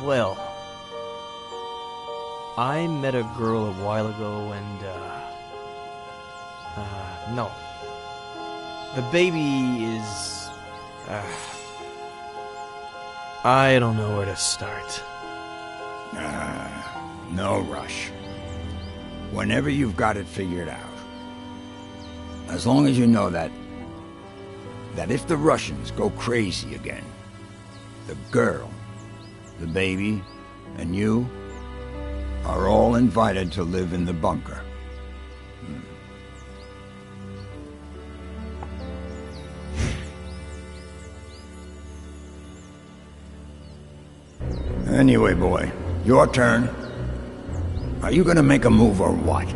Well, I met a girl a while ago and, no. The baby is, I don't know where to start. No rush. Whenever you've got it figured out. As long as you know that if the Russians go crazy again, the girl, the baby, and you are all invited to live in the bunker. Anyway, boy, your turn. Are you gonna make a move or what?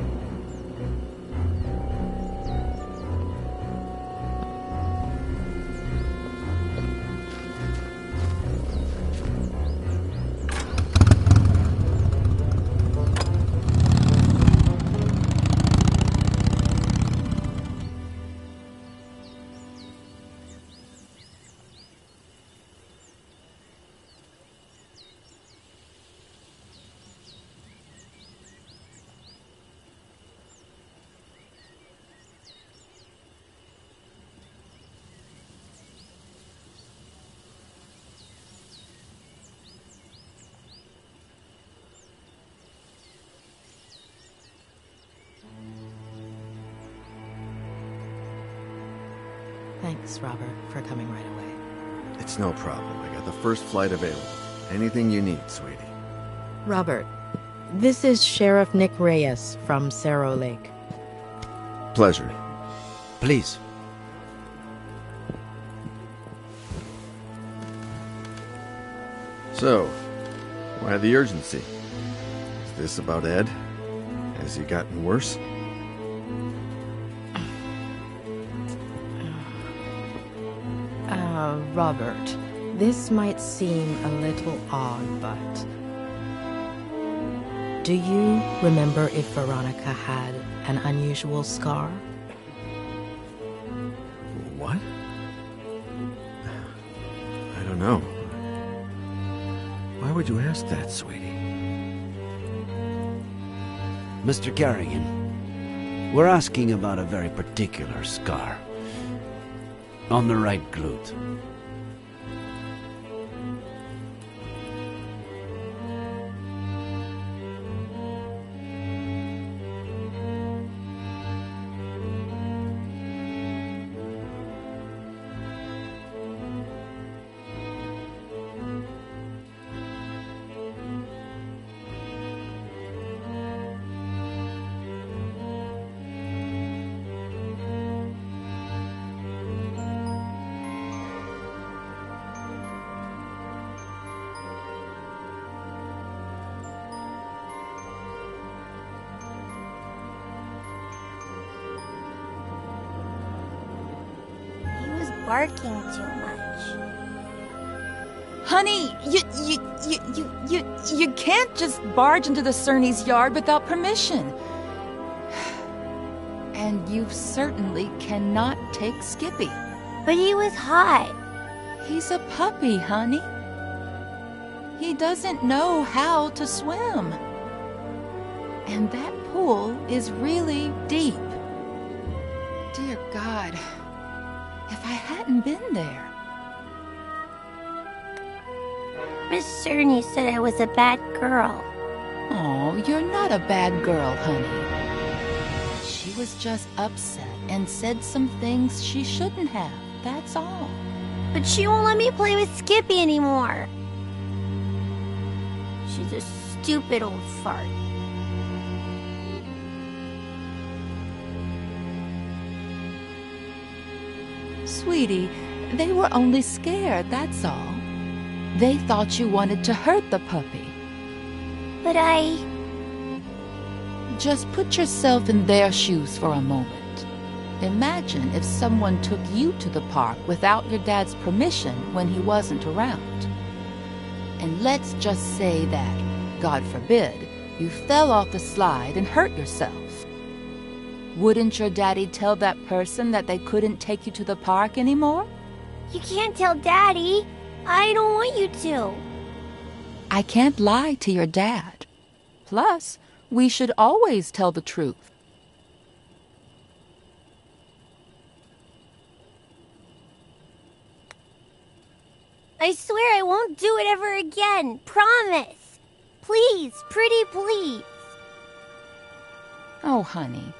Thanks, Robert, for coming right away. It's no problem. I got the first flight available. Anything you need, sweetie. Robert, this is Sheriff Nick Reyes from Cerro Lake. Pleasure. Please. So, why the urgency? Is this about Ed? Has he gotten worse? Robert, this might seem a little odd, but... do you remember if Veronica had an unusual scar? What? I don't know. Why would you ask that, sweetie? Mr. Carrigan, we're asking about a very particular scar. On the right glute. Barking too much. Honey, you can't just barge into the Cerny's yard without permission. And you certainly cannot take Skippy. But he was hot. He's a puppy, honey. He doesn't know how to swim. And that pool is really deep. Dear God. If I hadn't been there. Miss Cerny said I was a bad girl. Oh, you're not a bad girl, honey. She was just upset and said some things she shouldn't have. That's all. But she won't let me play with Skippy anymore. She's a stupid old fart. Sweetie, they were only scared, that's all. They thought you wanted to hurt the puppy. But Just put yourself in their shoes for a moment. Imagine if someone took you to the park without your dad's permission when he wasn't around. And let's just say that, God forbid, you fell off the slide and hurt yourself. Wouldn't your daddy tell that person that they couldn't take you to the park anymore? You can't tell Daddy. I don't want you to. I can't lie to your dad. Plus, we should always tell the truth. I swear I won't do it ever again. Promise. Please, pretty please. Oh, honey.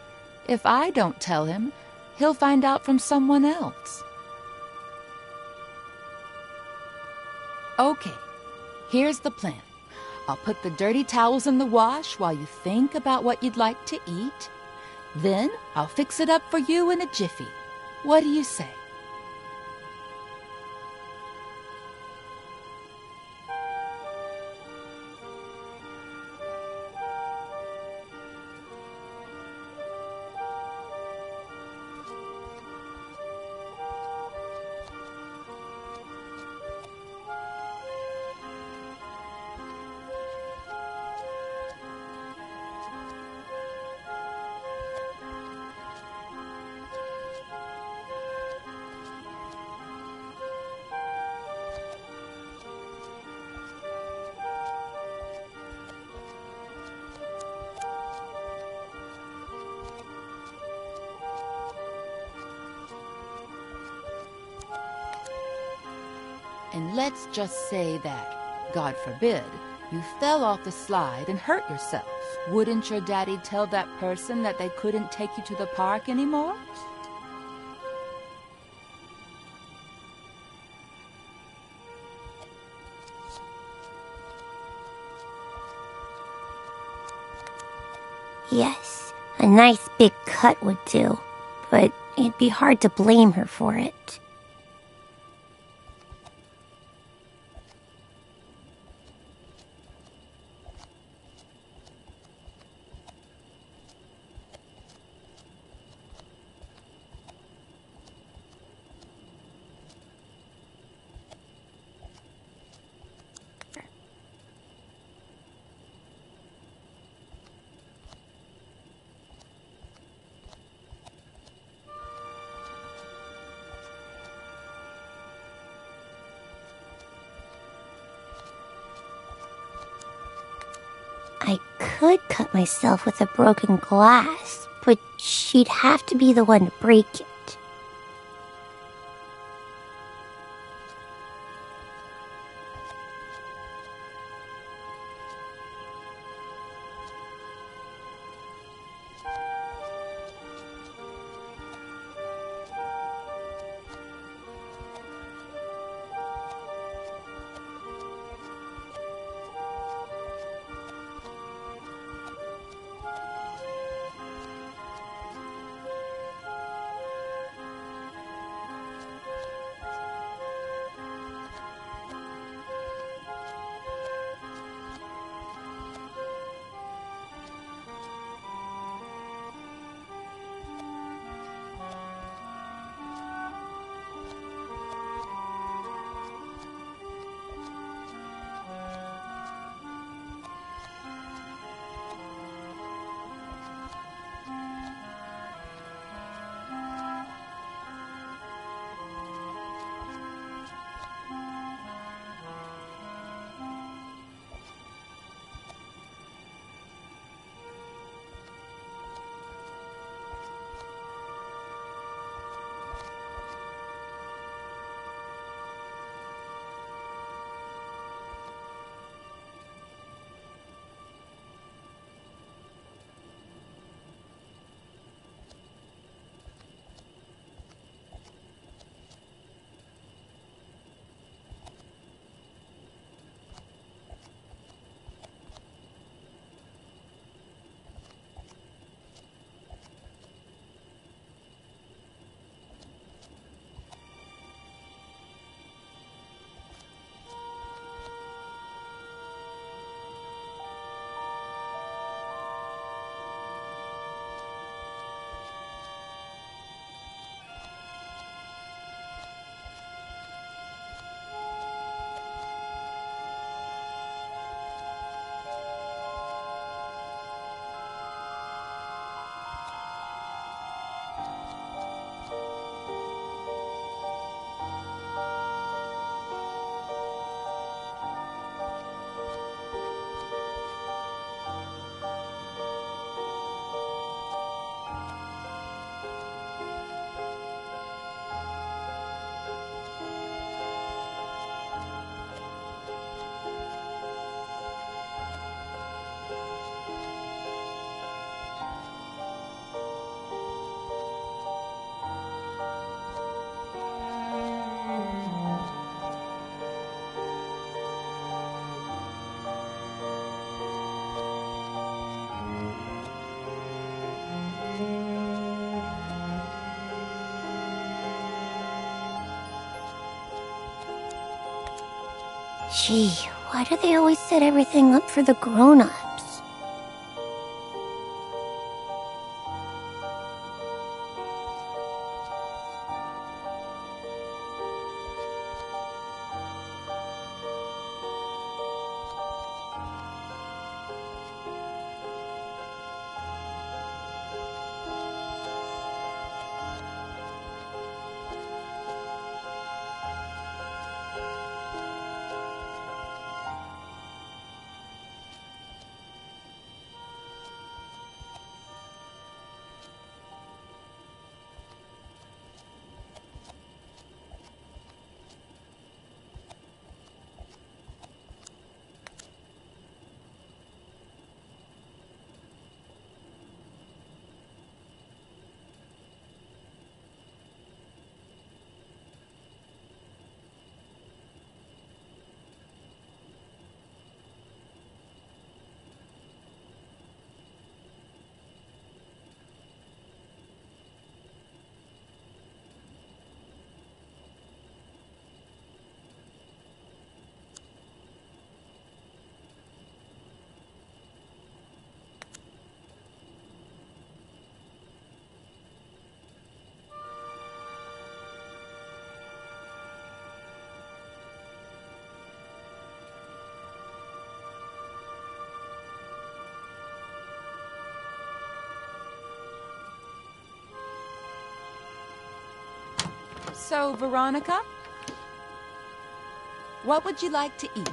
If I don't tell him, he'll find out from someone else. Okay, here's the plan. I'll put the dirty towels in the wash while you think about what you'd like to eat. Then I'll fix it up for you in a jiffy. What do you say? And let's just say that, God forbid, you fell off the slide and hurt yourself. Wouldn't your daddy tell that person that they couldn't take you to the park anymore? Yes, a nice big cut would do, but it'd be hard to blame her for it. I could cut myself with a broken glass, but she'd have to be the one to break it. Gee, why do they always set everything up for the grown-ups? So, Veronica, what would you like to eat?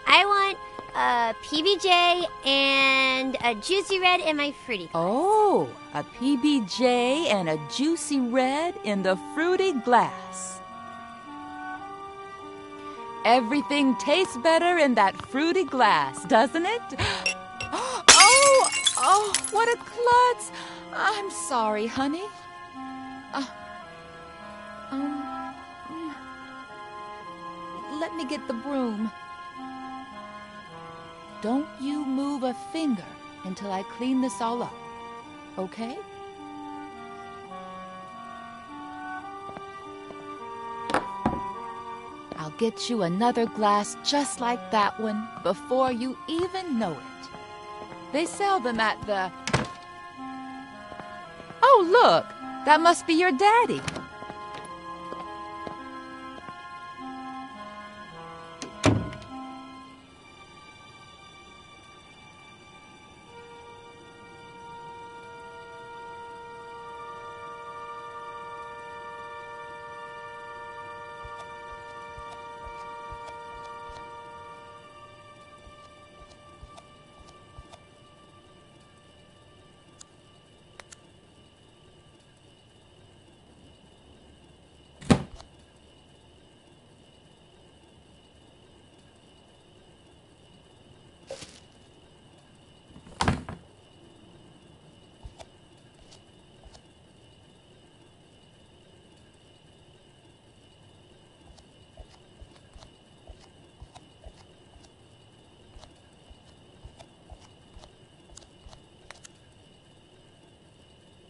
I want a PBJ and a juicy red in my fruity. Oh, a PBJ and a juicy red in the fruity glass. Everything tastes better in that fruity glass, doesn't it? Oh, what a klutz. I'm sorry, honey. Let me get the broom. Don't you move a finger until I clean this all up, okay? I'll get you another glass just like that one before you even know it. They sell them at the... Oh, look! That must be your daddy.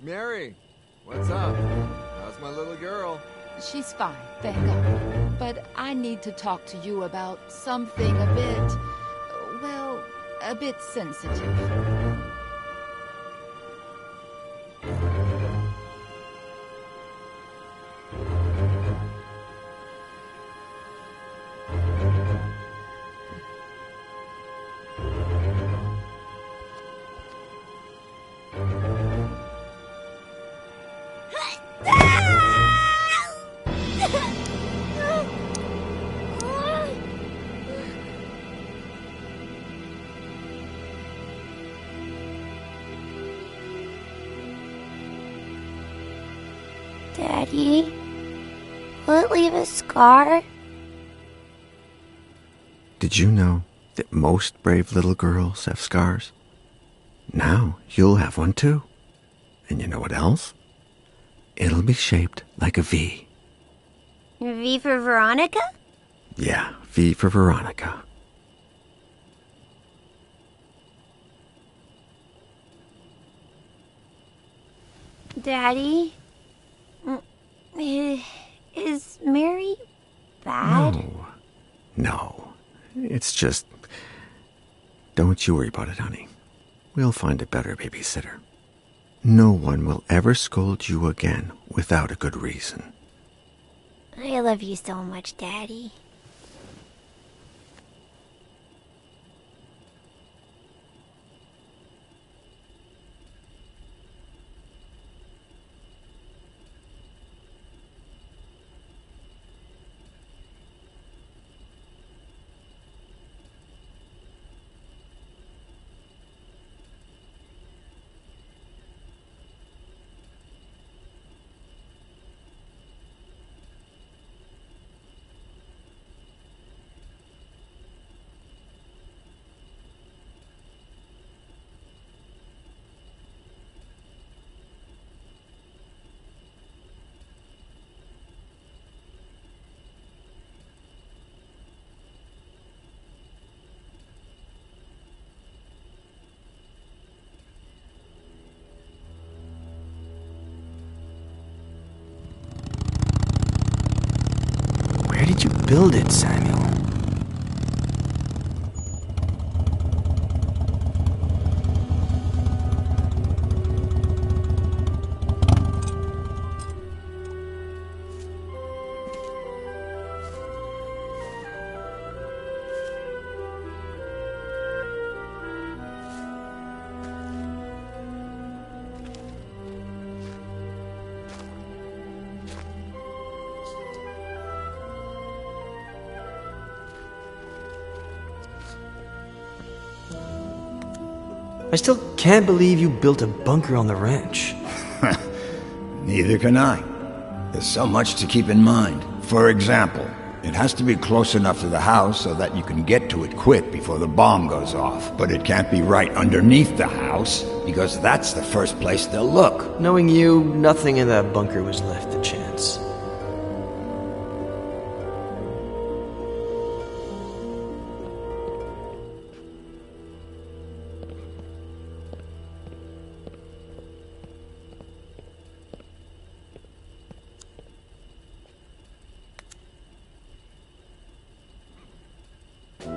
Mary, what's up? How's my little girl? She's fine, thank God. But I need to talk to you about something a bit, well, a bit sensitive. Daddy, will it leave a scar? Did you know that most brave little girls have scars? Now you'll have one too. And you know what else? It'll be shaped like a V. V for Veronica? Yeah, V for Veronica. Daddy, is Mary bad? No. It's just... Don't you worry about it, honey. We'll find a better babysitter. No one will ever scold you again without a good reason. I love you so much, Daddy. Where did you build it, Samuel? I still can't believe you built a bunker on the ranch. Neither can I. There's so much to keep in mind. For example, it has to be close enough to the house so that you can get to it quick before the bomb goes off. But it can't be right underneath the house, because that's the first place they'll look. Knowing you, nothing in that bunker was left to chance.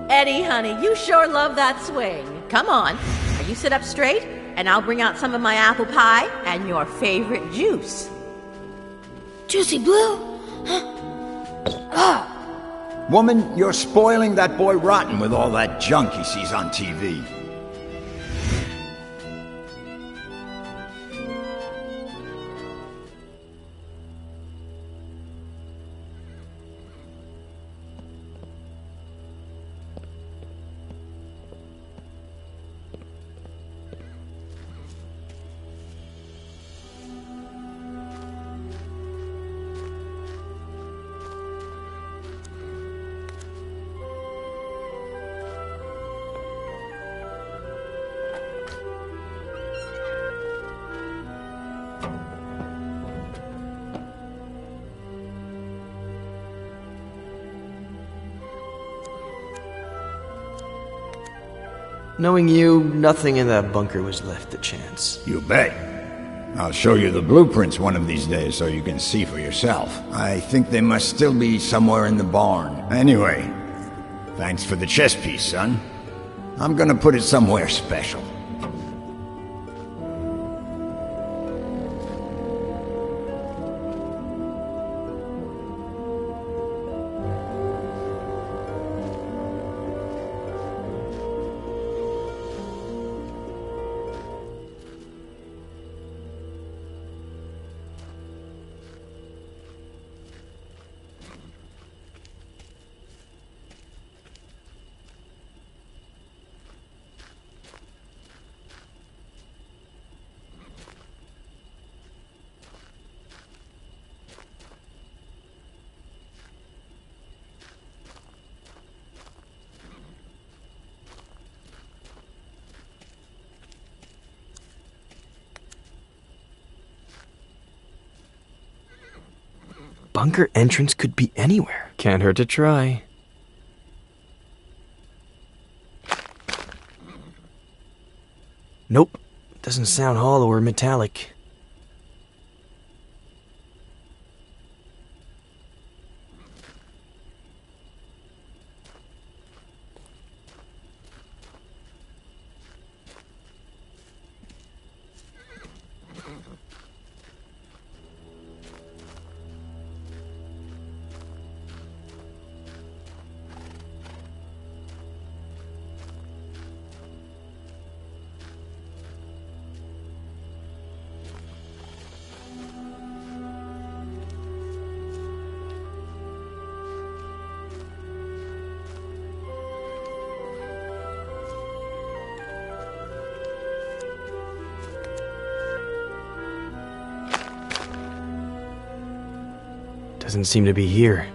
Eddie, honey, you sure love that swing. Come on, you sit up straight, and I'll bring out some of my apple pie and your favorite juice. Juicy Blue? Woman, you're spoiling that boy rotten with all that junk he sees on TV. Knowing you, nothing in that bunker was left to chance. You bet. I'll show you the blueprints one of these days so you can see for yourself. I think they must still be somewhere in the barn. Anyway, thanks for the chess piece, son. I'm gonna put it somewhere special. Bunker entrance could be anywhere. Can't hurt to try. Nope. Doesn't sound hollow or metallic. Doesn't seem to be here.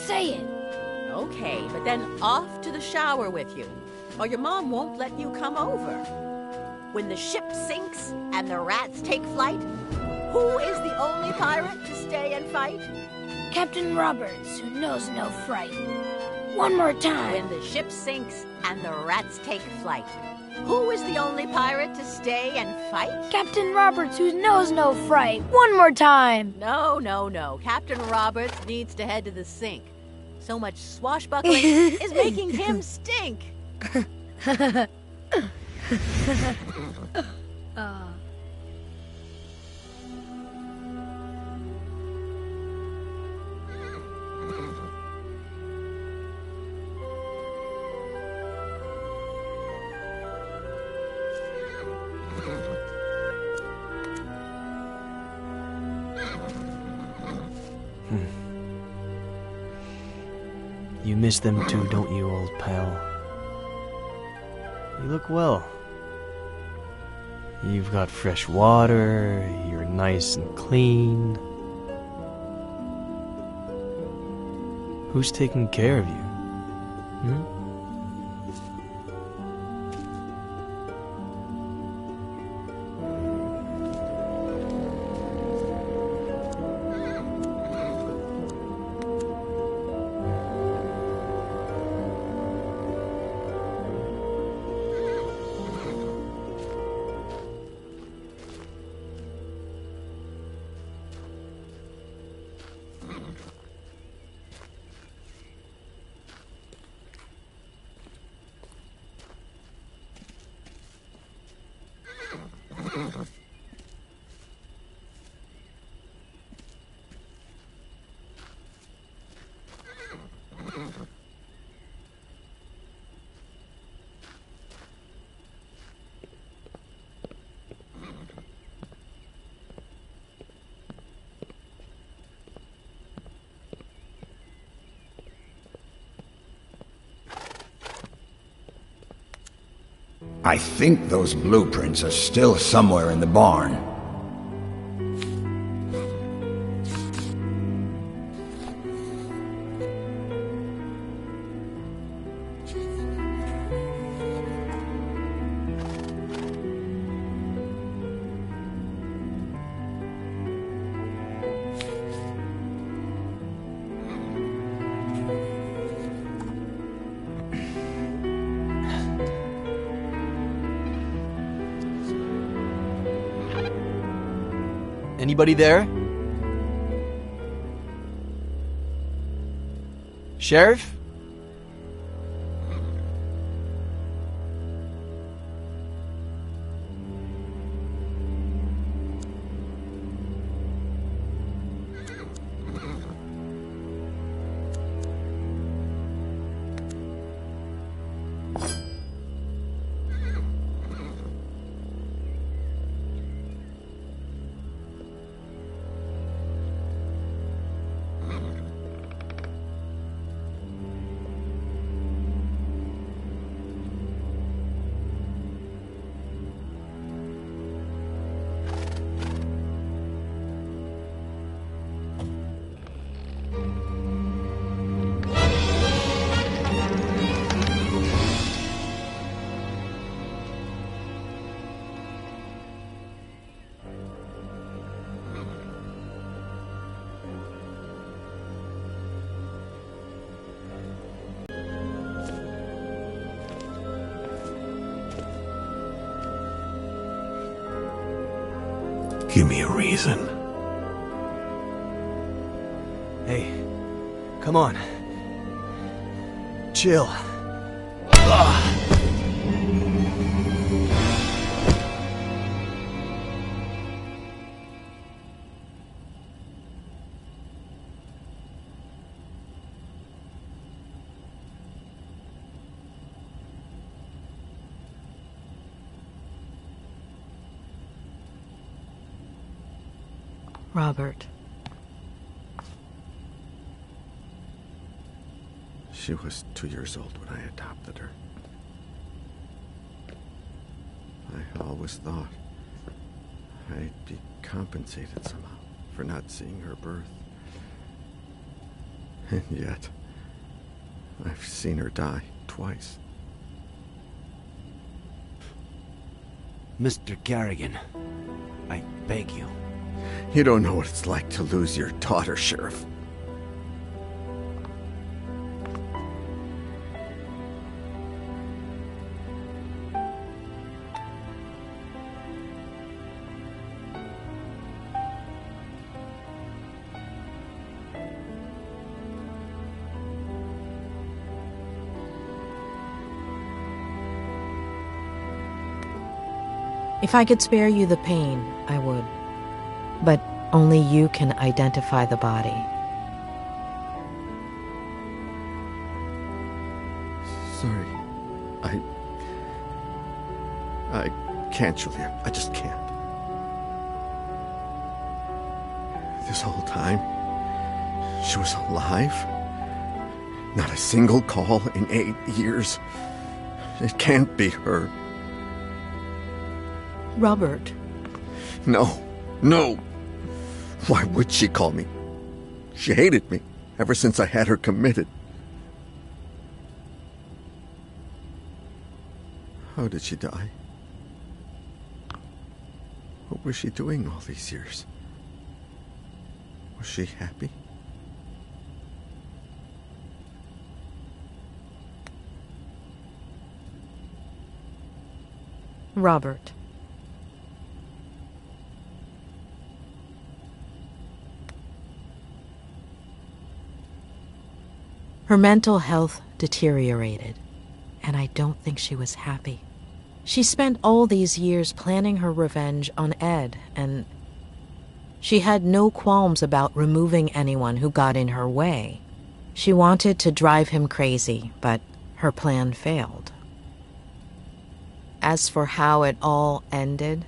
Say it. Okay, but then off to the shower with you, or your mom won't let you come over. When the ship sinks and the rats take flight, who is the only pirate to stay and fight? Captain Roberts, who knows no fright. One more time. When the ship sinks and the rats take flight, Who is the only pirate to stay and fight? Captain Roberts, who knows no fright. One more time. No, no, no. Captain Roberts needs to head to the sink. So much swashbuckling is making him stink. You miss them too, don't you, old pal? You look well. You've got fresh water, you're nice and clean. Who's taking care of you? Hmm? I think those blueprints are still somewhere in the barn. Anybody there? Sheriff? Give me a reason. Hey, come on. Chill. Robert. She was 2 years old when I adopted her. I always thought I'd be compensated somehow for not seeing her birth. And yet, I've seen her die twice. Mr. Carrigan, I beg you. You don't know what it's like to lose your daughter, Sheriff. If I could spare you the pain, I would. But only you can identify the body. Sorry. I can't, Julia. I just can't. This whole time, she was alive. Not a single call in 8 years. It can't be her. Robert. No. Why would she call me? She hated me ever since I had her committed. How did she die? What was she doing all these years? Was she happy? Robert. Her mental health deteriorated, and I don't think she was happy. She spent all these years planning her revenge on Ed, and she had no qualms about removing anyone who got in her way. She wanted to drive him crazy, but her plan failed. As for how it all ended,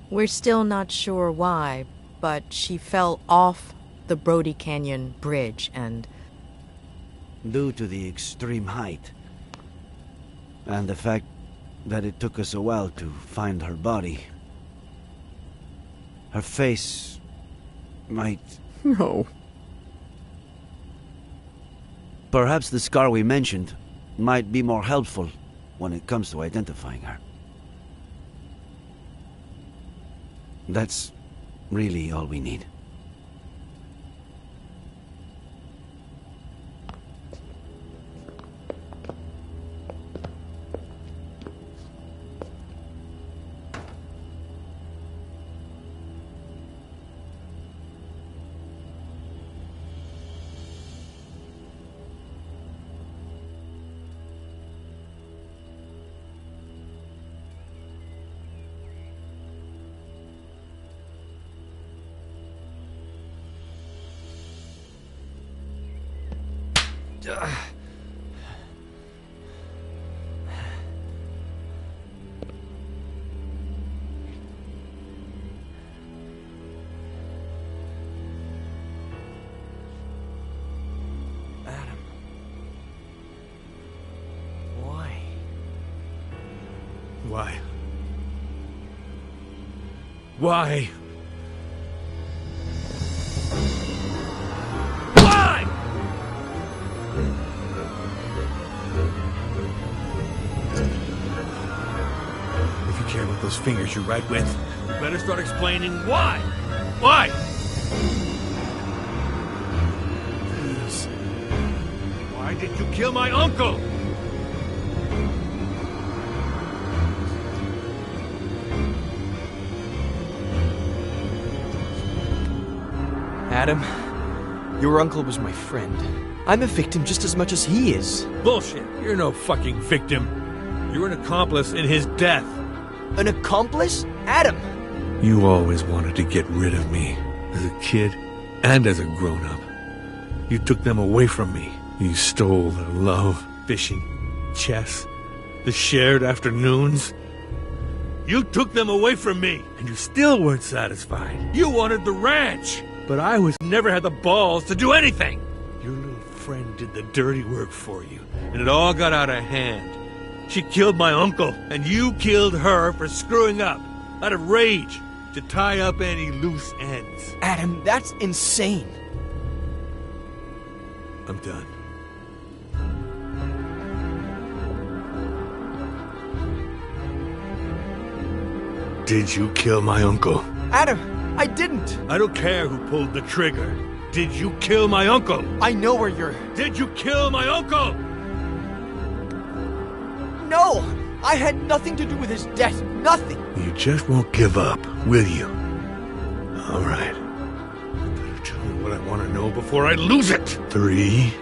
we're still not sure why, but she fell off the Brody Canyon Bridge and... Due to the extreme height, and the fact that it took us a while to find her body, her face might... No. Perhaps the scar we mentioned might be more helpful when it comes to identifying her. That's really all we need. Why? Why? Why? If you care what those fingers you write with, you better start explaining why. Why? Please. Why did you kill my uncle? Adam, your uncle was my friend. I'm a victim just as much as he is. Bullshit. You're no fucking victim. You're an accomplice in his death. An accomplice? Adam! You always wanted to get rid of me, as a kid and as a grown-up. You took them away from me. You stole their love, fishing, chess, the shared afternoons. You took them away from me, and you still weren't satisfied. You wanted the ranch, but I never had the balls to do anything. Your little friend did the dirty work for you, and it all got out of hand. She killed my uncle, and you killed her for screwing up, out of rage, to tie up any loose ends. Adam, that's insane. I'm done. Did you kill my uncle? Adam, I didn't. I don't care who pulled the trigger. Did you kill my uncle? I know where you're... Did you kill my uncle? No! I had nothing to do with his death. Nothing. You just won't give up, will you? All right. You better tell me what I want to know before I lose it. 3.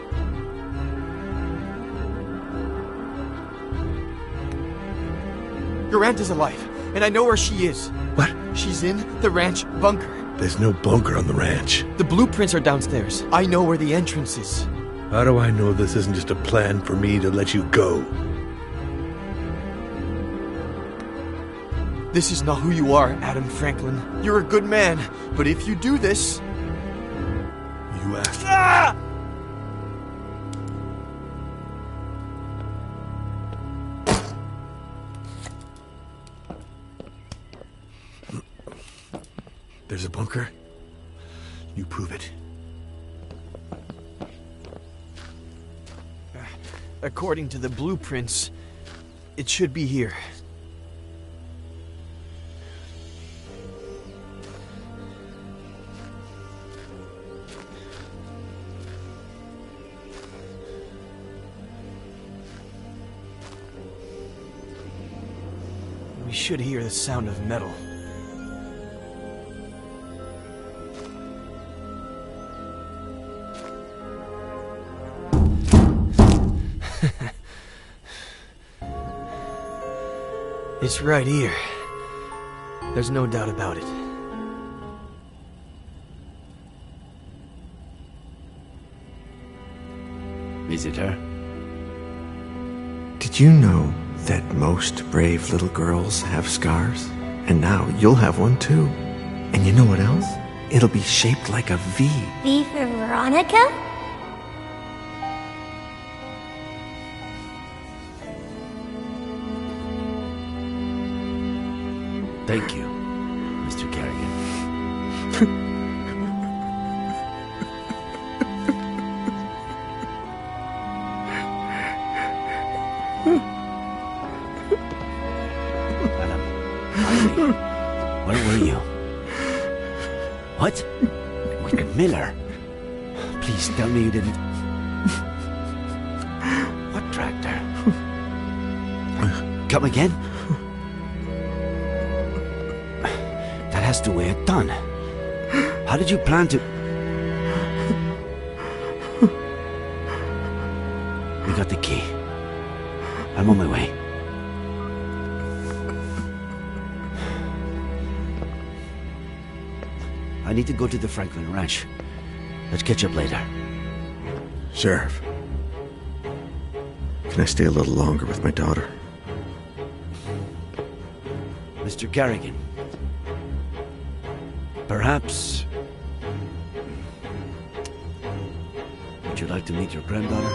Your aunt is alive. and I know where she is. What? She's in the ranch bunker. There's no bunker on the ranch. The blueprints are downstairs. I know where the entrance is. How do I know this isn't just a plan for me to let you go? This is not who you are, Adam Franklin. You're a good man, but if you do this... You asked. Ah! There's a bunker. You prove it. According to the blueprints, it should be here. We should hear the sound of metal. It's right here. There's no doubt about it. Is it her? Did you know that most brave little girls have scars? And now you'll have one too. And you know what else? It'll be shaped like a V. V for Veronica? Thank you, Mr. Kerrigan. Adam, where were you? What? With Miller? Please tell me you didn't... What tractor? Come again? That has to weigh a ton. How did you plan to... We got the key. I'm on my way. I need to go to the Franklin Ranch. Let's catch up later. Sheriff, can I stay a little longer with my daughter? Mr. Kerrigan. Perhaps... Would you like to meet your granddaughter?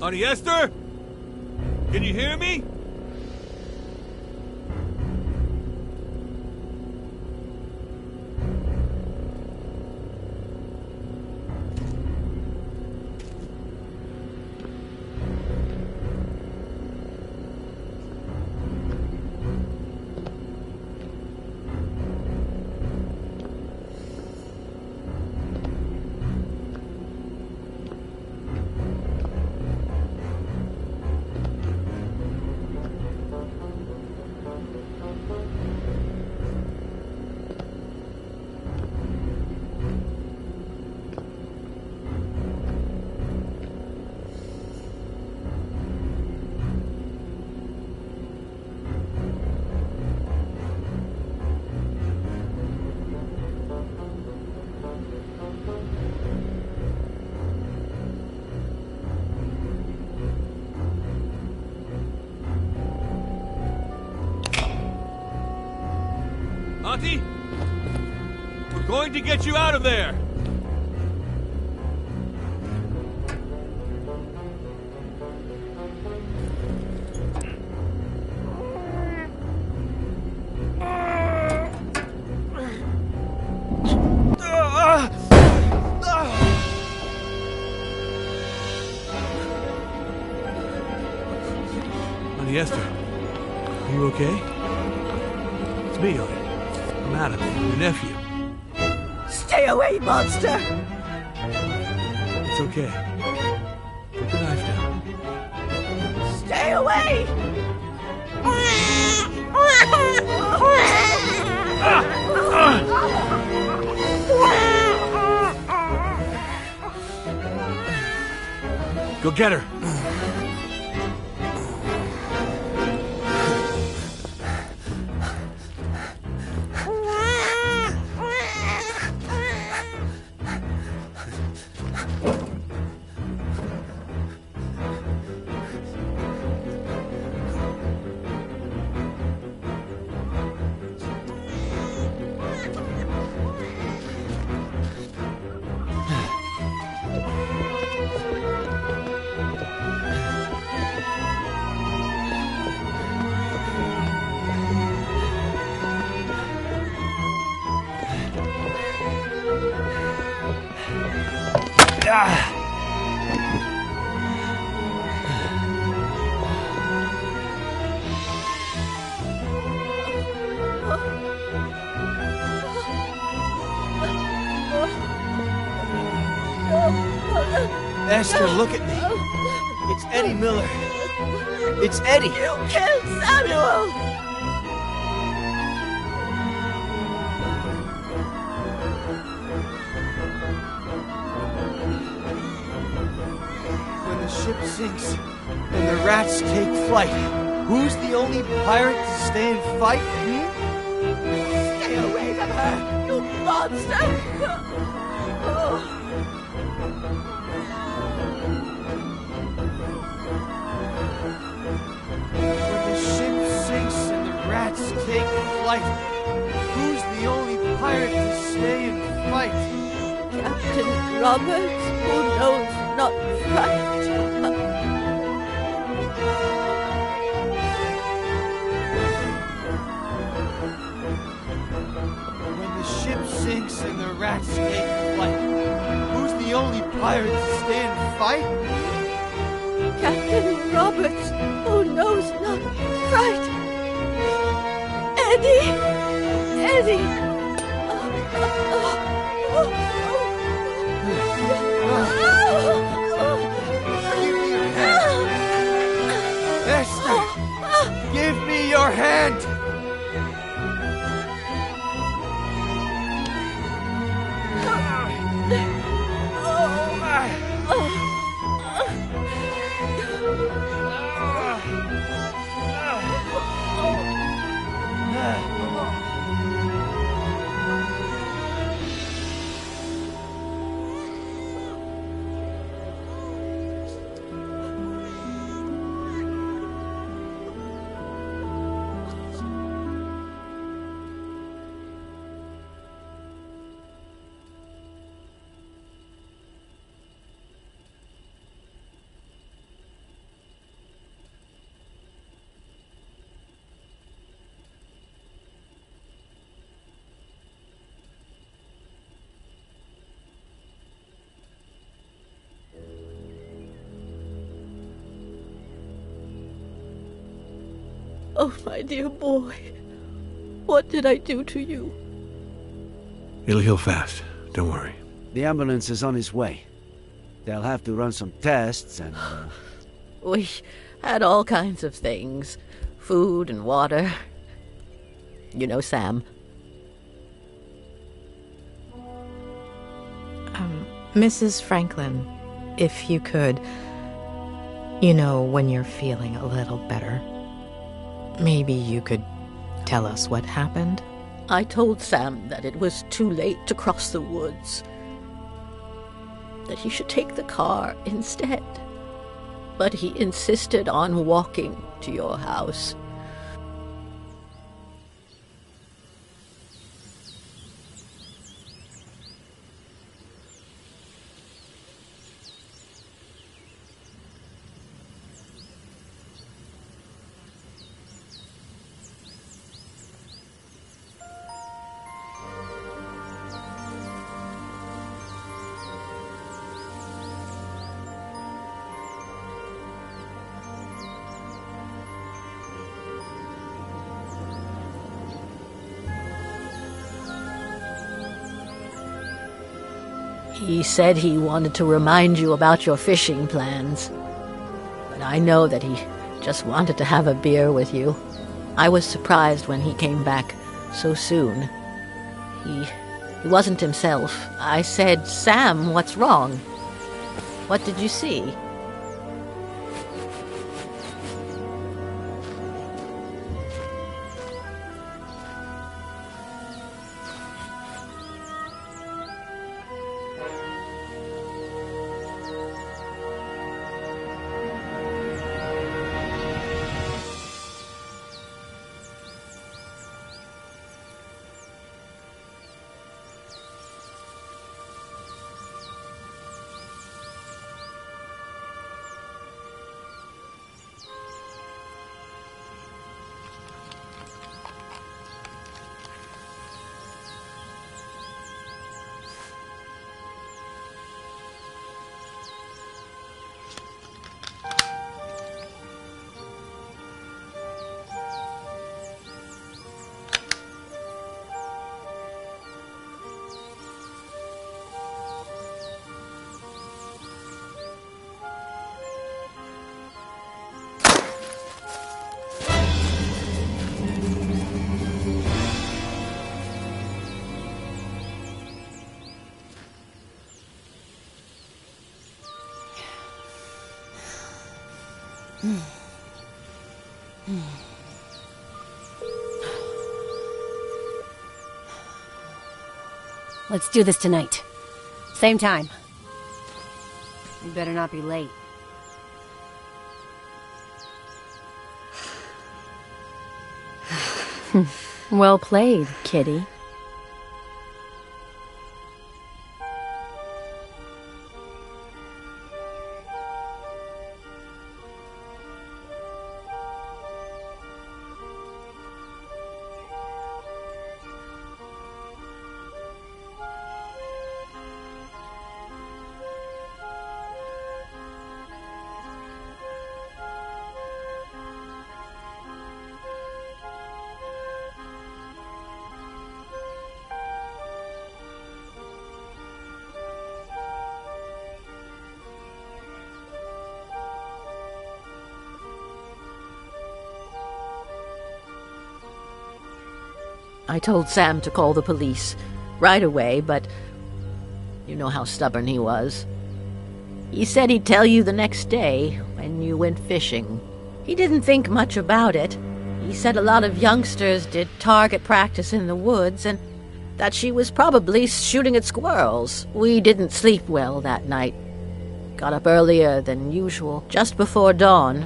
Honey Esther? Can you hear me? Monty? We're going to get you out of there! Honey Esther, are you okay? It's me, honey. I'm Adam, your nephew. Stay away, monster! It's okay. Put the knife down. Stay away! Go get her. Esther, look at me. It's Eddie Miller. It's Eddie. You killed Samuel! When the ship sinks and the rats take flight, who's the only pirate to stay and fight? Stay away from her, you monster! When the ship sinks and the rats take flight, who's the only pirate to stay and fight? Captain Roberts, who knows not fright. When the ship sinks and the rats take flight, who's the only pirate to stay and fight? Captain Roberts, who knows not fright. Eddie! Eddie! Esther! Give me your hand! Oh, my dear boy, what did I do to you? It'll heal fast. Don't worry. The ambulance is on its way. They'll have to run some tests and... We had all kinds of things. Food and water. You know Sam. Mrs. Franklin, if you could, you know, when you're feeling a little better, maybe you could tell us what happened? I told Sam that it was too late to cross the woods, that he should take the car instead. But he insisted on walking to your house. He said he wanted to remind you about your fishing plans. But I know that he just wanted to have a beer with you. I was surprised when he came back so soon. He wasn't himself. I said, "Sam, what's wrong? What did you see?" Let's do this tonight. Same time. You better not be late. Well played, Kitty. I told Sam to call the police right away, but you know how stubborn he was. He said he'd tell you the next day when you went fishing. He didn't think much about it. He said a lot of youngsters did target practice in the woods and that she was probably shooting at squirrels. We didn't sleep well that night. Got up earlier than usual, just before dawn.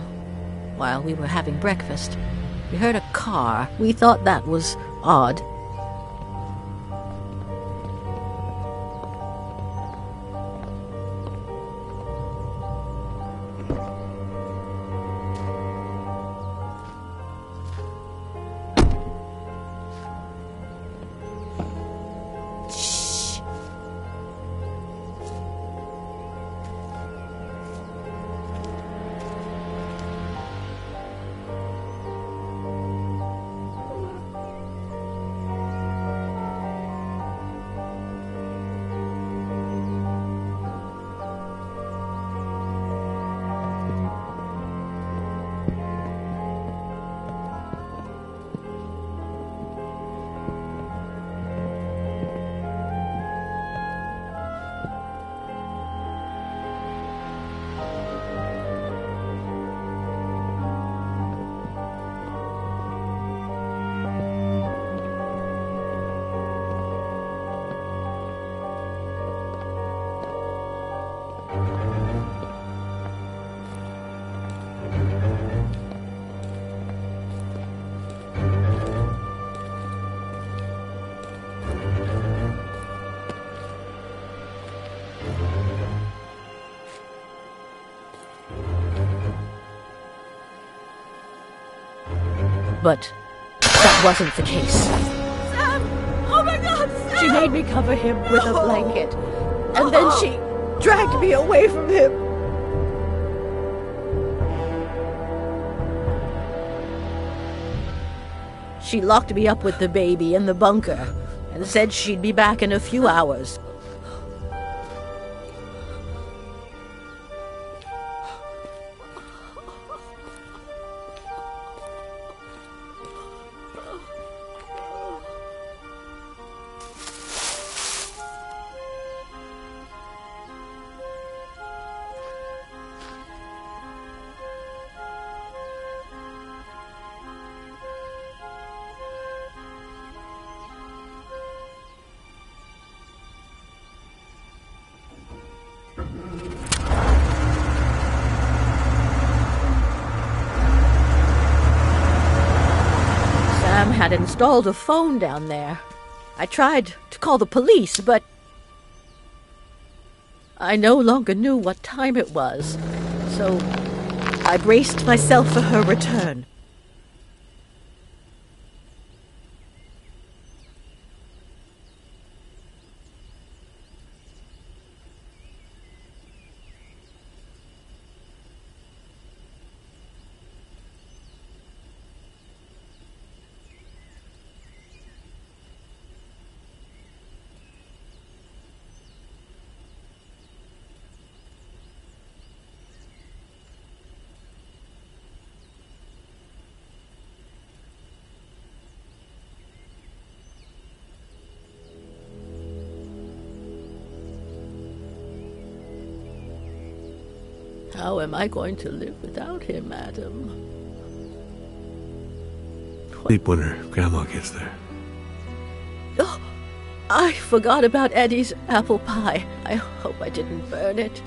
While we were having breakfast, we heard a car. We thought that was odd. But that wasn't the case. Sam! Oh my God, Sam! She made me cover him with a blanket, and then she dragged me away from him. She locked me up with the baby in the bunker and said she'd be back in a few hours. Sam had installed a phone down there. I tried to call the police, but I no longer knew what time it was, so I braced myself for her return. How am I going to live without him, Adam? Sleep when her grandma gets there. Oh, I forgot about Eddie's apple pie. I hope I didn't burn it.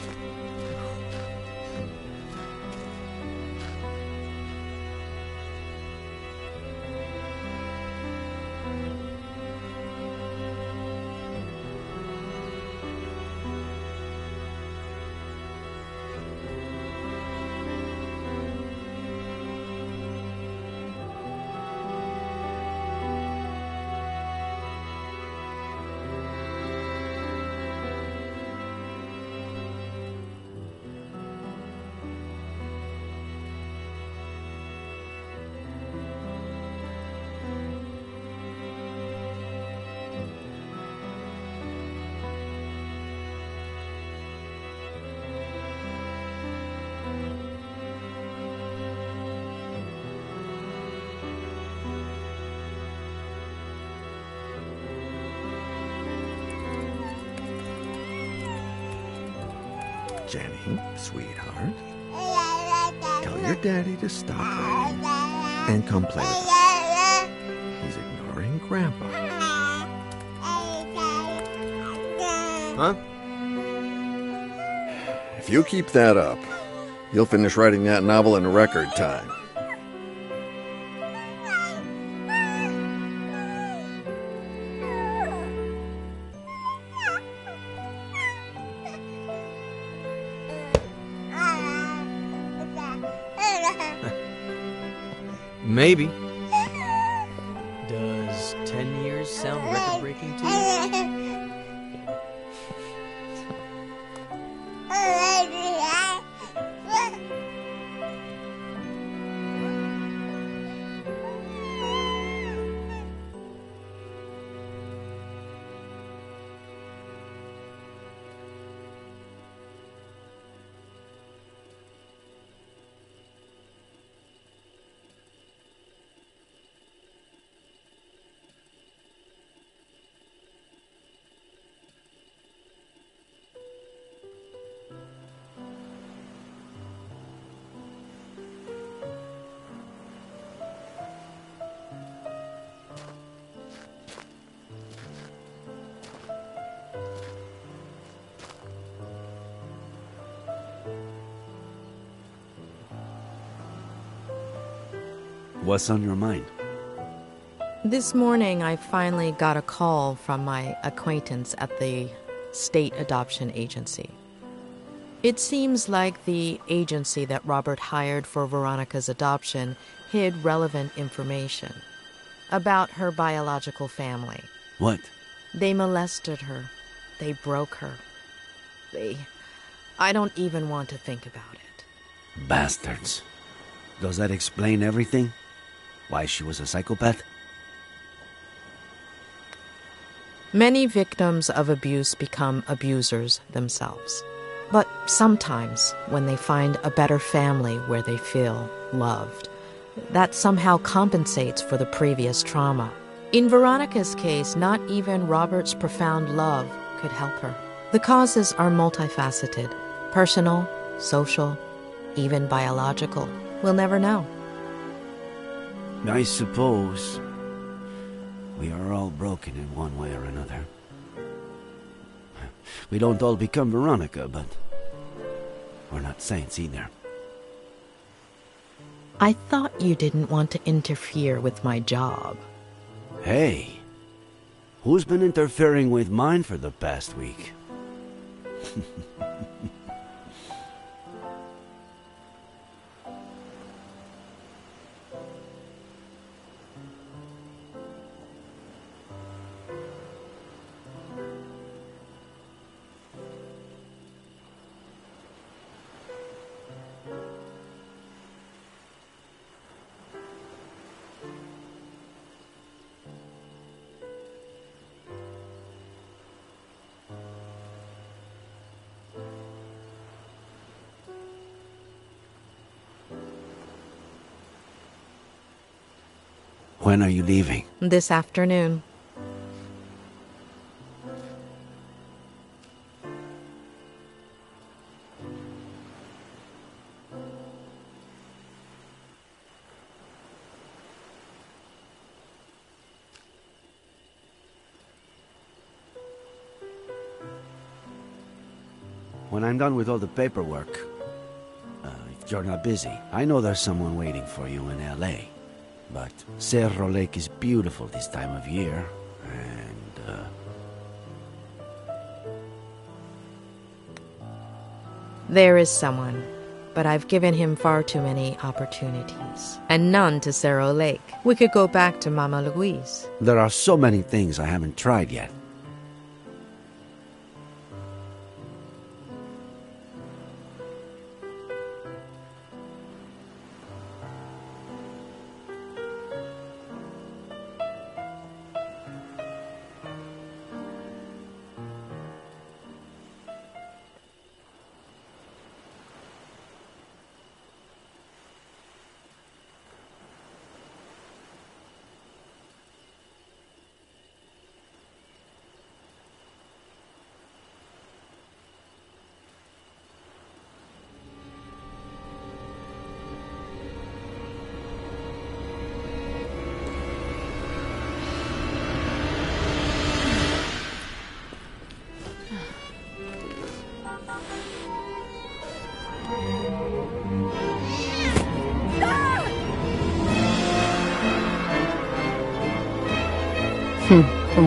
Jenny, sweetheart, tell your daddy to stop writing and come play with us. He's ignoring Grandpa. Huh? If you keep that up, you'll finish writing that novel in record time. Maybe. Does 10 years sound record-breaking to you? What's on your mind? This morning, I finally got a call from my acquaintance at the state adoption agency. It seems like the agency that Robert hired for Veronica's adoption hid relevant information about her biological family. What? They molested her. They broke her. I don't even want to think about it. Bastards. Does that explain everything? Why she was a psychopath? Many victims of abuse become abusers themselves. But sometimes, when they find a better family where they feel loved, that somehow compensates for the previous trauma. In Veronica's case, not even Robert's profound love could help her. The causes are multifaceted: personal, social, even biological. We'll never know. I suppose we are all broken in one way or another. We don't all become Veronica, but we're not saints either. I thought you didn't want to interfere with my job. Hey, who's been interfering with mine for the past week? When are you leaving? This afternoon. When I'm done with all the paperwork, if you're not busy, I know there's someone waiting for you in L.A. But Cerro Lake is beautiful this time of year, and, There is someone, but I've given him far too many opportunities. And none to Cerro Lake. We could go back to Mama Louise. there are so many things I haven't tried yet.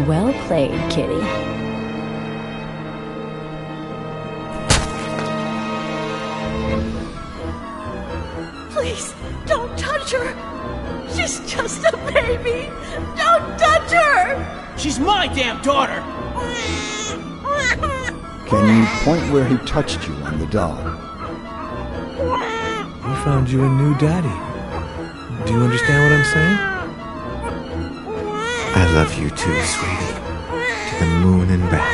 Well played, kitty. Please, don't touch her. She's just a baby. Don't touch her. She's my damn daughter! Can you point where he touched you on the doll? We found you a new daddy. Do you understand what I'm saying? I love you too, sweetie. To the moon and back.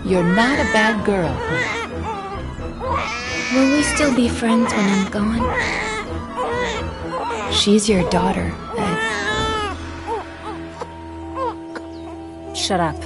You're not a bad girl. Will we still be friends when I'm gone? She's your daughter, Ed. Shut up.